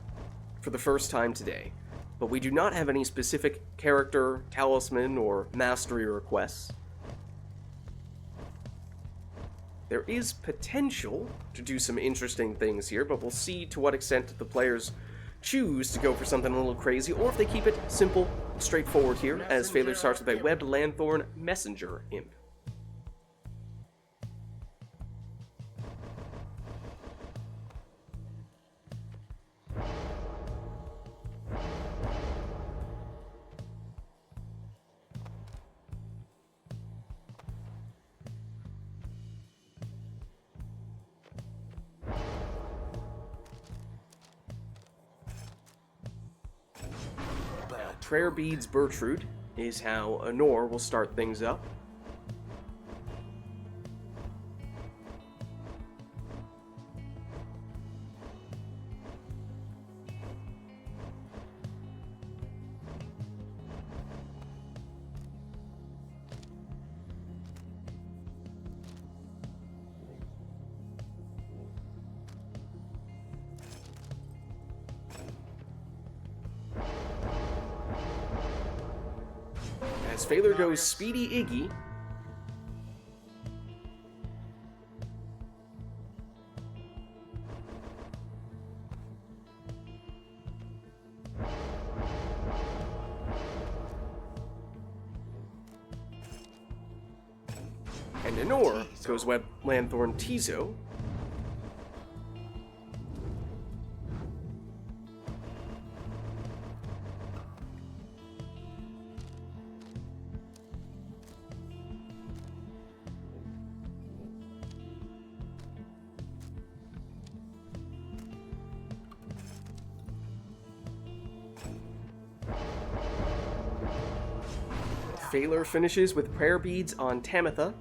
for the first time today, but we do not have any specific character, talisman, or mastery requests. There is potential to do some interesting things here, but we'll see to what extent the players choose to go for something a little crazy, or if they keep it simple, straightforward here, as Phaler starts with a Webbed Lanthorn Messenger Imp. Prayer Beads Bertrude is how Honor will start things up. As Phaler goes Speedy Iggy. And Honor goes Web Lanthorn Tizo. Phaler finishes with Prayer Beads on Tamitha.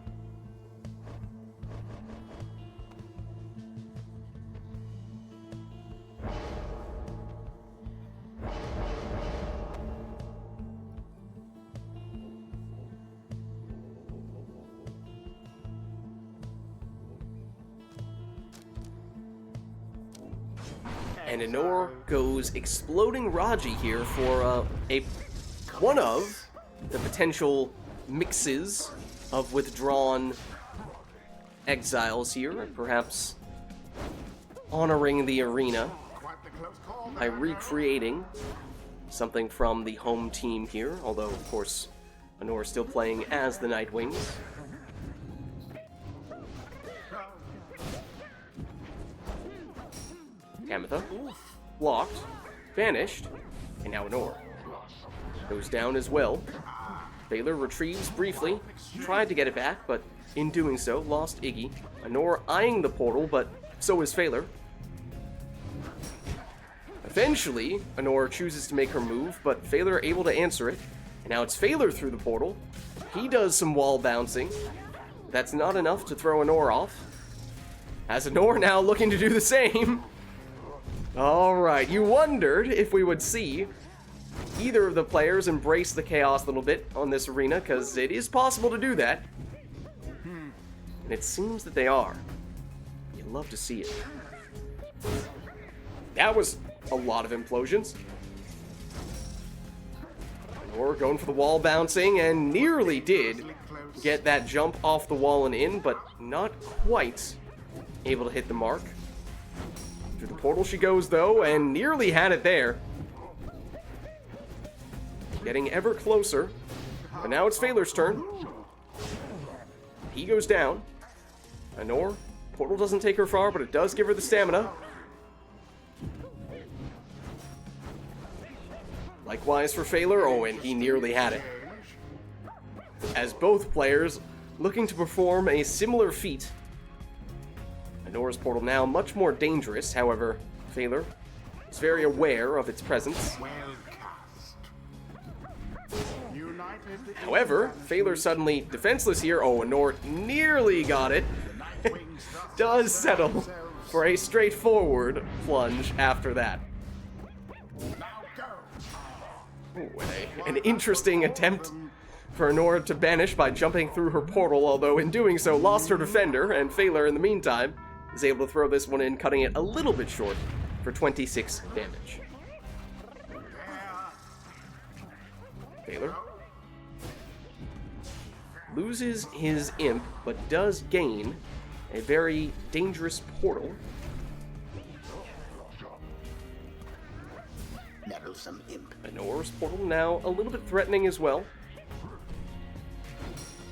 And Honor goes Exploding Raji here for one of the potential mixes of withdrawn exiles here, perhaps honoring the arena by recreating something from the home team here, although, of course, Honor is still playing as the Nightwings. Tamitha, blocked, vanished, and now Honor goes down as well. Phaler retrieves briefly, tried to get it back, but in doing so, lost Iggy. Honor eyeing the portal, but so is Phaler. Eventually, Honor chooses to make her move, but Phaler able to answer it. And now it's Phaler through the portal. He does some wall bouncing. That's not enough to throw Honor off. As Honor now looking to do the same. Alright, you wondered if we would see either of the players embrace the chaos a little bit on this arena, because it is possible to do that. And it seems that they are. You'd love to see it. That was a lot of implosions. Honor going for the wall bouncing, and nearly did get that jump off the wall and in, but not quite able to hit the mark. Through the portal she goes, though, and nearly had it there. Getting ever closer. But now it's Phaler's turn. He goes down. Honor, portal doesn't take her far, but it does give her the stamina. Likewise for Phaler. Oh, and he nearly had it. As both players looking to perform a similar feat. Honor's portal now much more dangerous, however, Phaler is very aware of its presence. However, Phaler suddenly defenseless here. Oh, Honor nearly got it. Does settle for a straightforward plunge after that. Ooh, an interesting attempt for Honor to banish by jumping through her portal, although in doing so lost her defender, and Phaler in the meantime is able to throw this one in, cutting it a little bit short for 26 damage. Phaler loses his imp, but does gain a very dangerous portal. Meddlesome imp. Honor's portal now a little bit threatening as well.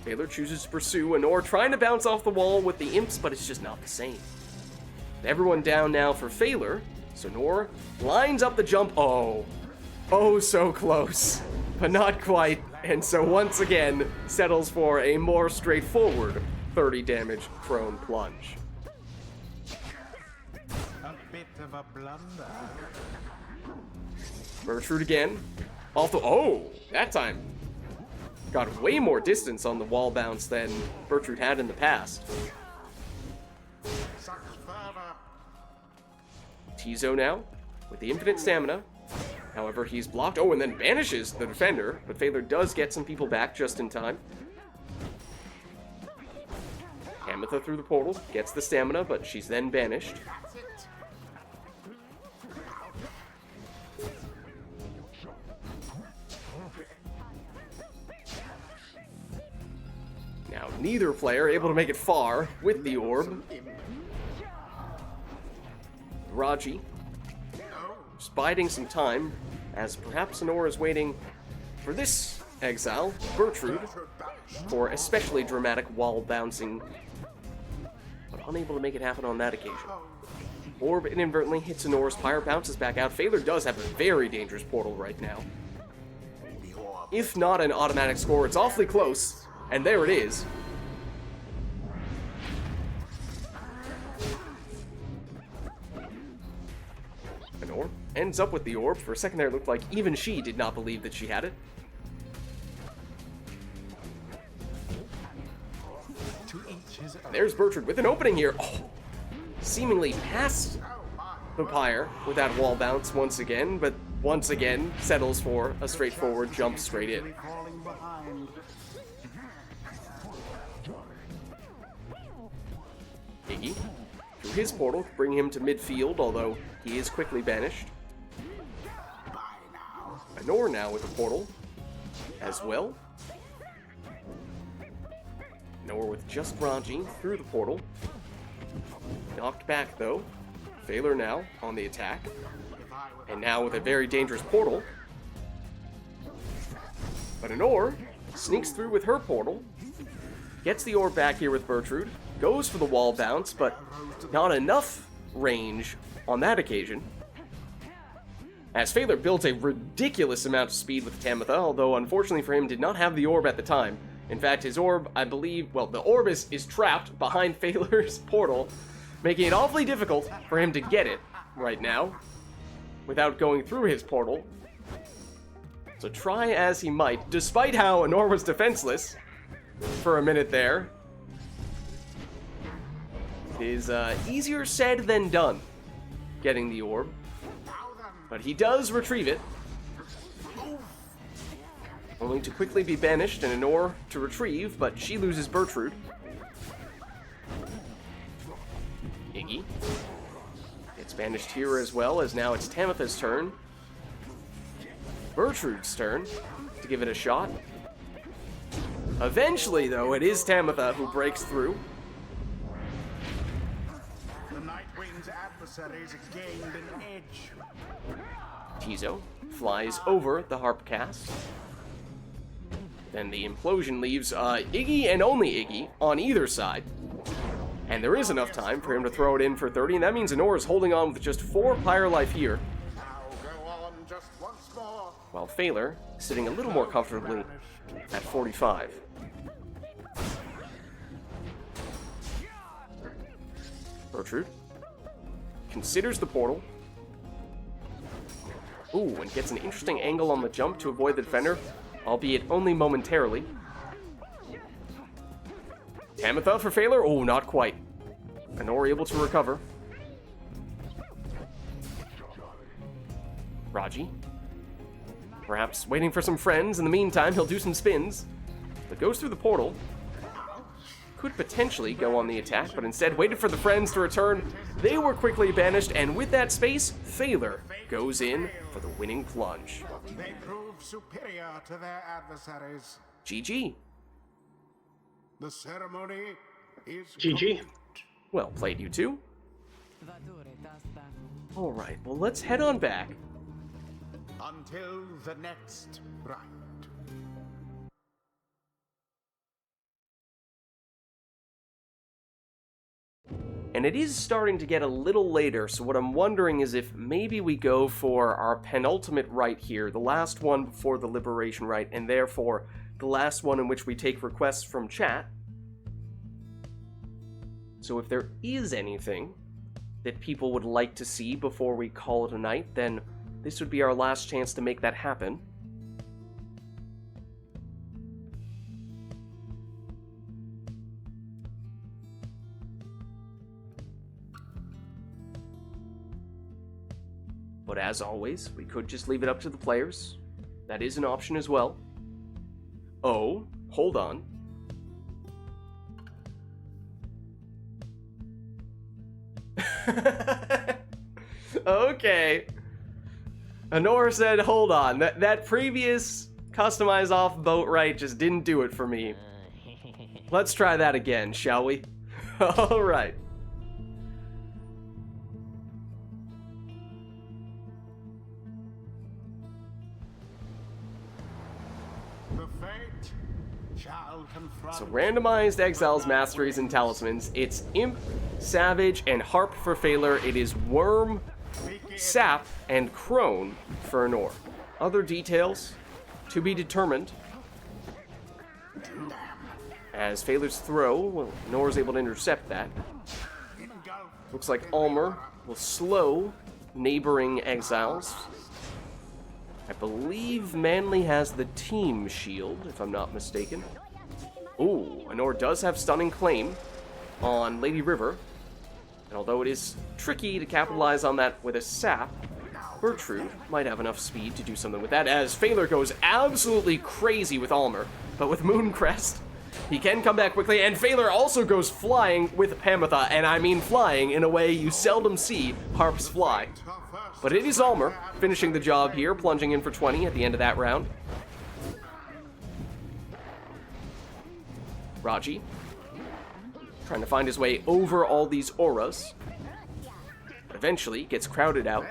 Phaler chooses to pursue. Honor trying to bounce off the wall with the imps, but it's just not the same. Everyone down now for Phaler. So Honor lines up the jump. Oh so close, but not quite. And so once again settles for a more straightforward 30 damage prone plunge. A bit of a blunder. Bertrude again. Off the... Oh! That time got way more distance on the wall bounce than Bertrude had in the past. Such fervor. Tizo now, with the infinite stamina. However, he's blocked. Oh, and then banishes the defender, but Phaler does get some people back just in time. Tamitha through the portal, gets the stamina, but she's then banished. That's it. Now, neither player able to make it far with the orb. Raji just biding some time, as perhaps Honor is waiting for this exile, Bertrude, for especially dramatic wall bouncing, but unable to make it happen on that occasion. Orb inadvertently hits Honor's Pyre, bounces back out. Phaler does have a very dangerous portal right now. If not an automatic score, it's awfully close, and there it is. Honor ends up with the orb. For a second there, it looked like even she did not believe that she had it. To each his own. There's Bertrude with an opening here. Oh, seemingly past the Pyre with that wall bounce once again, but once again settles for a straightforward jump straight in. Falling behind. Iggy, through his portal, bring him to midfield, although he is quickly banished. Bye now. Honor now with a portal as well. Honor with just Raji through the portal. Knocked back though. Phaler now on the attack. And now with a very dangerous portal. But Honor sneaks through with her portal. Gets the orb back here with Bertrude. Goes for the wall bounce, but not enough range on that occasion. As Phaler builds a ridiculous amount of speed with Tamitha, although unfortunately for him did not have the orb at the time. In fact, his orb, I believe, well, the orb is trapped behind Phaler's portal, making it awfully difficult for him to get it right now without going through his portal. So try as he might, despite how Honor was defenseless for a minute there, it is easier said than done getting the orb, but he does retrieve it, only to quickly be banished and Honor to retrieve, but she loses Bertrude. Iggy gets banished here as well, as now it's Tamitha's turn. Bertrude's turn to give it a shot. Eventually, though, it is Tamitha who breaks through. The Nightwing's adversaries gained an edge. Tizo flies over the harp cast. Then the implosion leaves Iggy and only Iggy on either side. And there is enough time for him to throw it in for 30, and that means Honor is holding on with just 4 Pyre life here, Now go on just once more. while Phaler sitting a little more comfortably at 45. Bertrude considers the portal. Ooh, and gets an interesting angle on the jump to avoid the defender, albeit only momentarily. Tamitha for Phaler? Oh, not quite. Honor able to recover. Raji. Perhaps waiting for some friends. In the meantime, he'll do some spins. But goes through the portal. Could potentially go on the attack, but instead waited for the friends to return. They were quickly banished, and with that space, Phaler goes in for the winning plunge. They prove superior to their adversaries. GG. The ceremony is GG. complete. Well played, you two. Alright, well let's head on back. Until the next rite. And it is starting to get a little later, so what I'm wondering is if maybe we go for our penultimate rite here, the last one before the Liberation Rite, and therefore the last one in which we take requests from chat. So if there is anything that people would like to see before we call it a night, then this would be our last chance to make that happen. But as always, we could just leave it up to the players. That is an option as well. Oh, hold on. Okay. Honor said, hold on. That previous customize off boat right just didn't do it for me. Let's try that again, shall we? Alright. The fate shall confront. So randomized exiles, masteries, and talismans. It's Imp, Savage, and Harp for Phaler. It is Worm, Sap, and Crone for Honor. Other details to be determined. As Phaler's throw, well, Honor is able to intercept that. Looks like Almer will slow neighboring exiles. I believe Manly has the team shield, if I'm not mistaken. Ooh, Honor does have Stunning Claim on Lady River. And although it is tricky to capitalize on that with a sap, Bertrude might have enough speed to do something with that, as Phaler goes absolutely crazy with Almer. But with Mooncrest, he can come back quickly, and Phaler also goes flying with Pamitha, and I mean flying in a way you seldom see harps fly. But it is Almer finishing the job here, plunging in for 20 at the end of that round. Raji trying to find his way over all these auras. But eventually gets crowded out.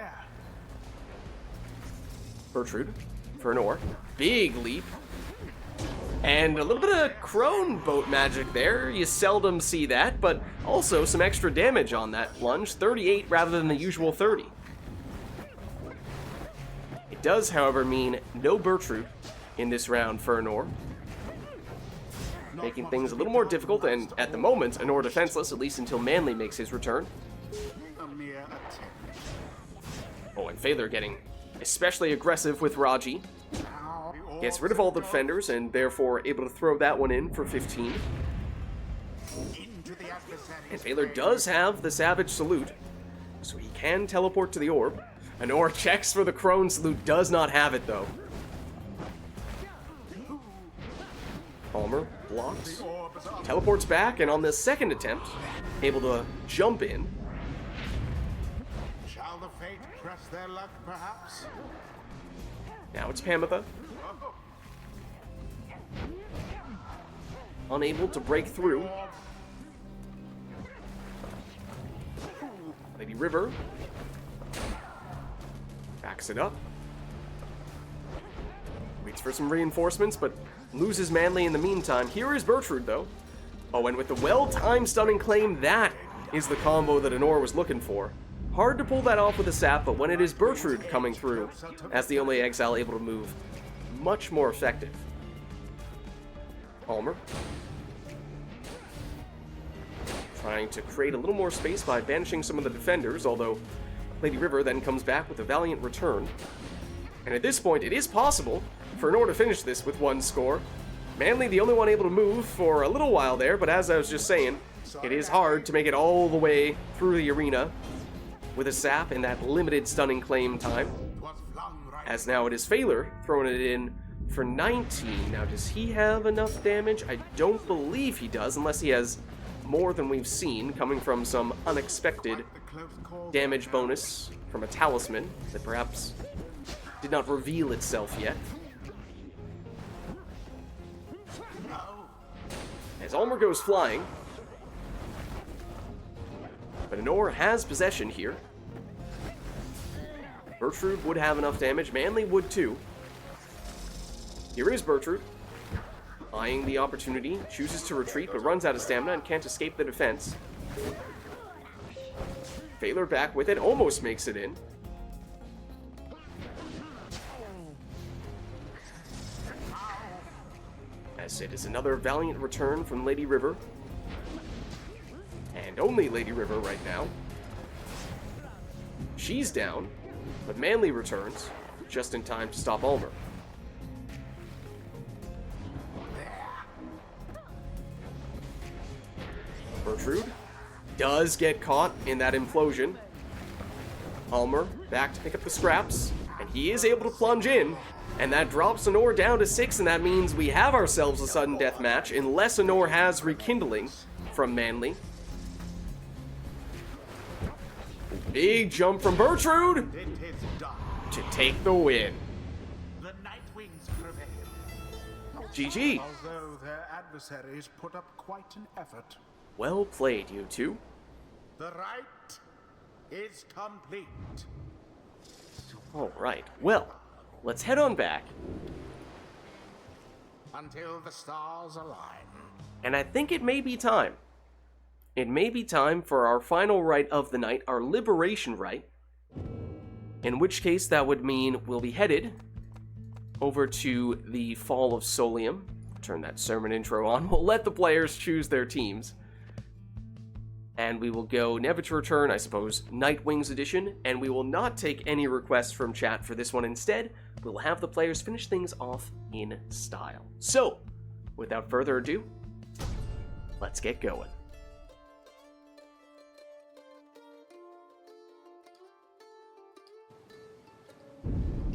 Bertrude for an ore. Big leap. And a little bit of Crone boat magic there. You seldom see that, but also some extra damage on that plunge. 38 rather than the usual 30. It does, however, mean no Bertrude in this round for Honor, making things a little more difficult, and at the moment, Honor defenseless, at least until Manly makes his return. Oh, and Phaler getting especially aggressive with Raji. Gets rid of all the defenders, and therefore able to throw that one in for 15. And Phaler does have the Savage Salute, so he can teleport to the orb. Honor checks for the Crone Salute, does not have it though. Almer blocks, teleports back, and on the second attempt, able to jump in. Shall the fate press their luck, perhaps? Now it's Pamitha. Unable to break through. Lady River backs it up. Waits for some reinforcements, but loses Manly in the meantime. Here is Bertrude, though. Oh, and with the well-timed Stunning Claim, that is the combo that Honor was looking for. Hard to pull that off with a sap, but when it is Bertrude coming through, as the only exile able to move, much more effective. Almer trying to create a little more space by banishing some of the defenders, although Lady River then comes back with a valiant return. And at this point, it is possible for Honor to finish this with one score. Manly the only one able to move for a little while there, but as I was just saying, it is hard to make it all the way through the arena with a sap in that limited Stunning Claim time. As now it is Phaler throwing it in for 19. Now, does he have enough damage? I don't believe he does, unless he has more than we've seen, coming from some unexpected damage bonus from a talisman that perhaps did not reveal itself yet. As Almer goes flying, but Honor has possession here. Bertrude would have enough damage. Manly would too. Here is Bertrude, eyeing the opportunity, chooses to retreat, but runs out of stamina and can't escape the defense. Phaler back with it, almost makes it in. As it is another valiant return from Lady River. And only Lady River right now. She's down, but Manly returns just in time to stop Almer. Bertrude does get caught in that implosion. Almer back to pick up the scraps, and he is able to plunge in, and that drops Honor down to 6, and that means we have ourselves a sudden death match, unless Honor has Rekindling from Manly. Big jump from Bertrude It is done. to take the win. The Nightwings prevail. GG. Although their adversaries put up quite an effort, Well played, you two. the rite is complete. Alright, well, let's head on back. Until the stars align. And I think it may be time. It may be time for our final rite of the night, our liberation rite. In which case, that would mean we'll be headed over to the Fall of Solium. Turn that sermon intro on. We'll let the players choose their teams. And we will go Never to Return, I suppose, Nightwings edition. And we will not take any requests from chat for this one. Instead, we'll have the players finish things off in style. So, without further ado, let's get going.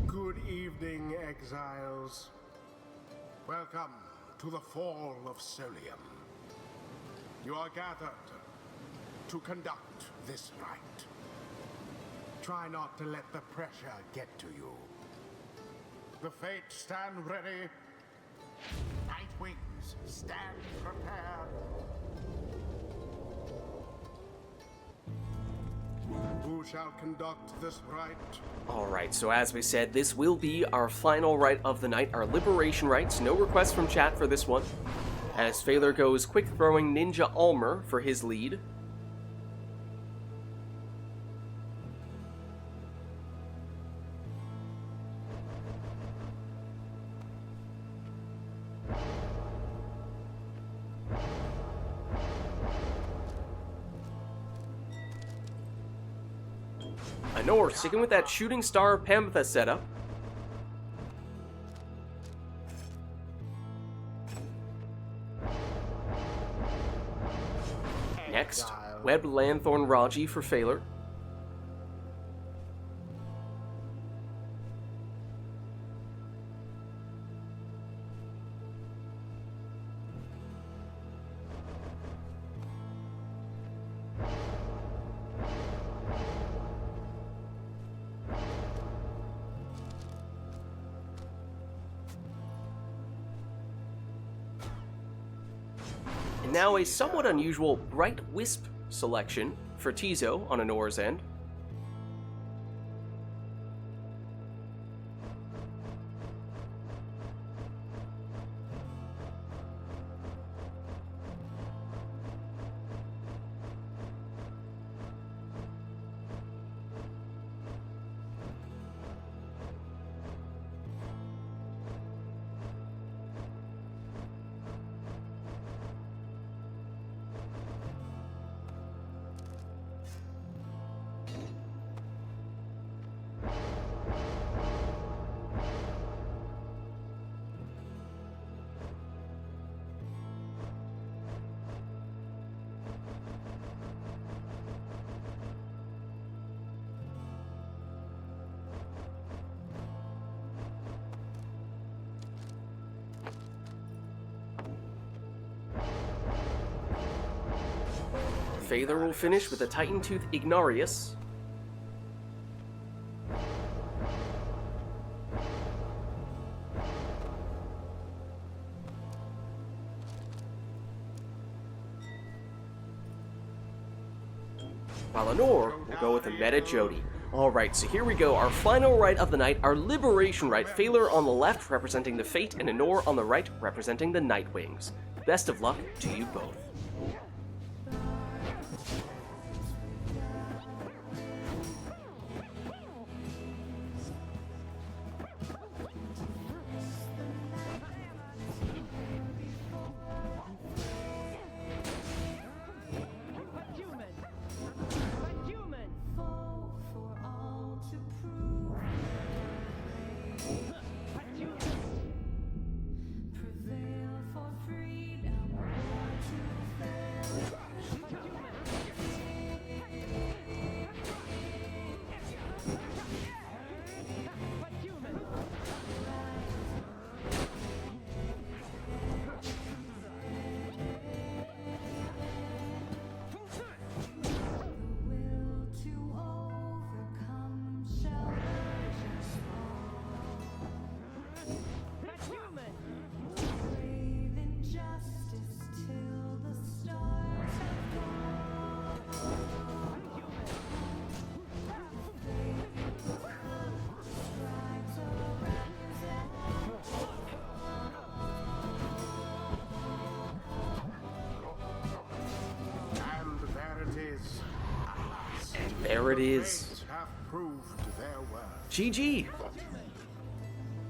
Good evening, exiles. Welcome to the Fall of Solium. You are gathered to conduct this rite. Try not to let the pressure get to you. The Fates stand ready. Nightwings, stand prepared. Who shall conduct this rite? Alright, so as we said, this will be our final rite of the night, our liberation rites. No requests from chat for this one. As Phaler goes quick throwing Ninja Almer for his lead. Honor sticking with that Shooting Star Panther setup. Next, Web Lanthorn Raji for Phaler. And now a somewhat unusual Bright Wisp selection for Tizo on Honor's end. Phaler will finish with a Titan Tooth Ignarius. While Honor will go with a Meta Jody. Alright, so here we go, our final rite of the night, our liberation rite. Phaler on the left representing the Fate, and Honor on the right representing the Nightwings. Best of luck to you both. There it The is. fates have proved their worth. GG.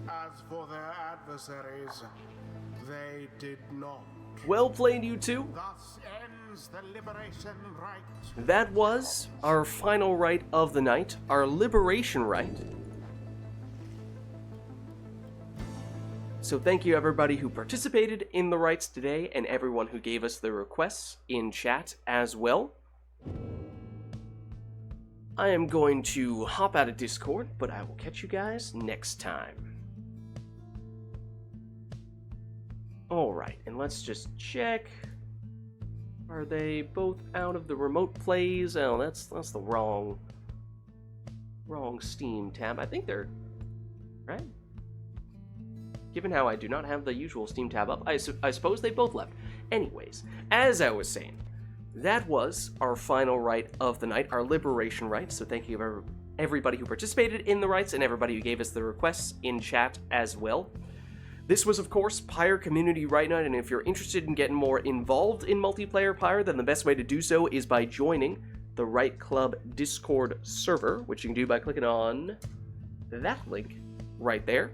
As for their adversaries, they did not. Well played, you two. Thus ends the liberation rite. That was our final rite of the night, our liberation rite. So thank you everybody who participated in the rites today and everyone who gave us the requests in chat as well. I am going to hop out of Discord, but I will catch you guys next time. Alright, and let's just check. Are they both out of the remote plays? Oh, that's the wrong Steam tab. I think they're right. Given how I do not have the usual Steam tab up, I suppose they both left. Anyways, as I was saying, that was our final rite of the night, our liberation rite. So thank you everybody who participated in the rites and everybody who gave us the requests in chat as well. This was, of course, Pyre Community Rite Night, and if you're interested in getting more involved in multiplayer Pyre, then the best way to do so is by joining the Rite Club Discord server, which you can do by clicking on that link right there.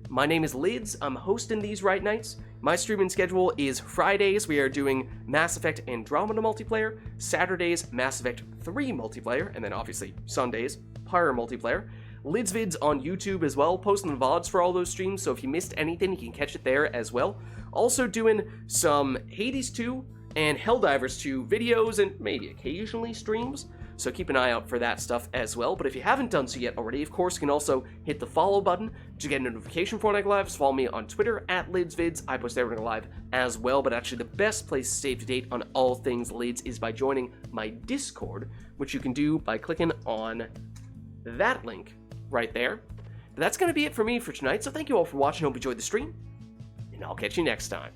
My name is Lids. I'm hosting these Rite Nights. My streaming schedule is Fridays, we are doing Mass Effect Andromeda multiplayer, Saturdays, Mass Effect 3 multiplayer, and then obviously Sundays, Pyre multiplayer. Lids Vids on YouTube as well, posting the VODs for all those streams, so if you missed anything, you can catch it there as well. Also doing some Hades 2 and Helldivers 2 videos and maybe occasionally streams, so keep an eye out for that stuff as well. But if you haven't done so yet already, of course, you can also hit the follow button to get a notification for when I go live. So follow me on Twitter at LidsVids. I post everything live as well, but actually the best place to stay up to date on all things Lids is by joining my Discord, which you can do by clicking on that link right there. But that's going to be it for me for tonight, so thank you all for watching. Hope you enjoyed the stream, and I'll catch you next time.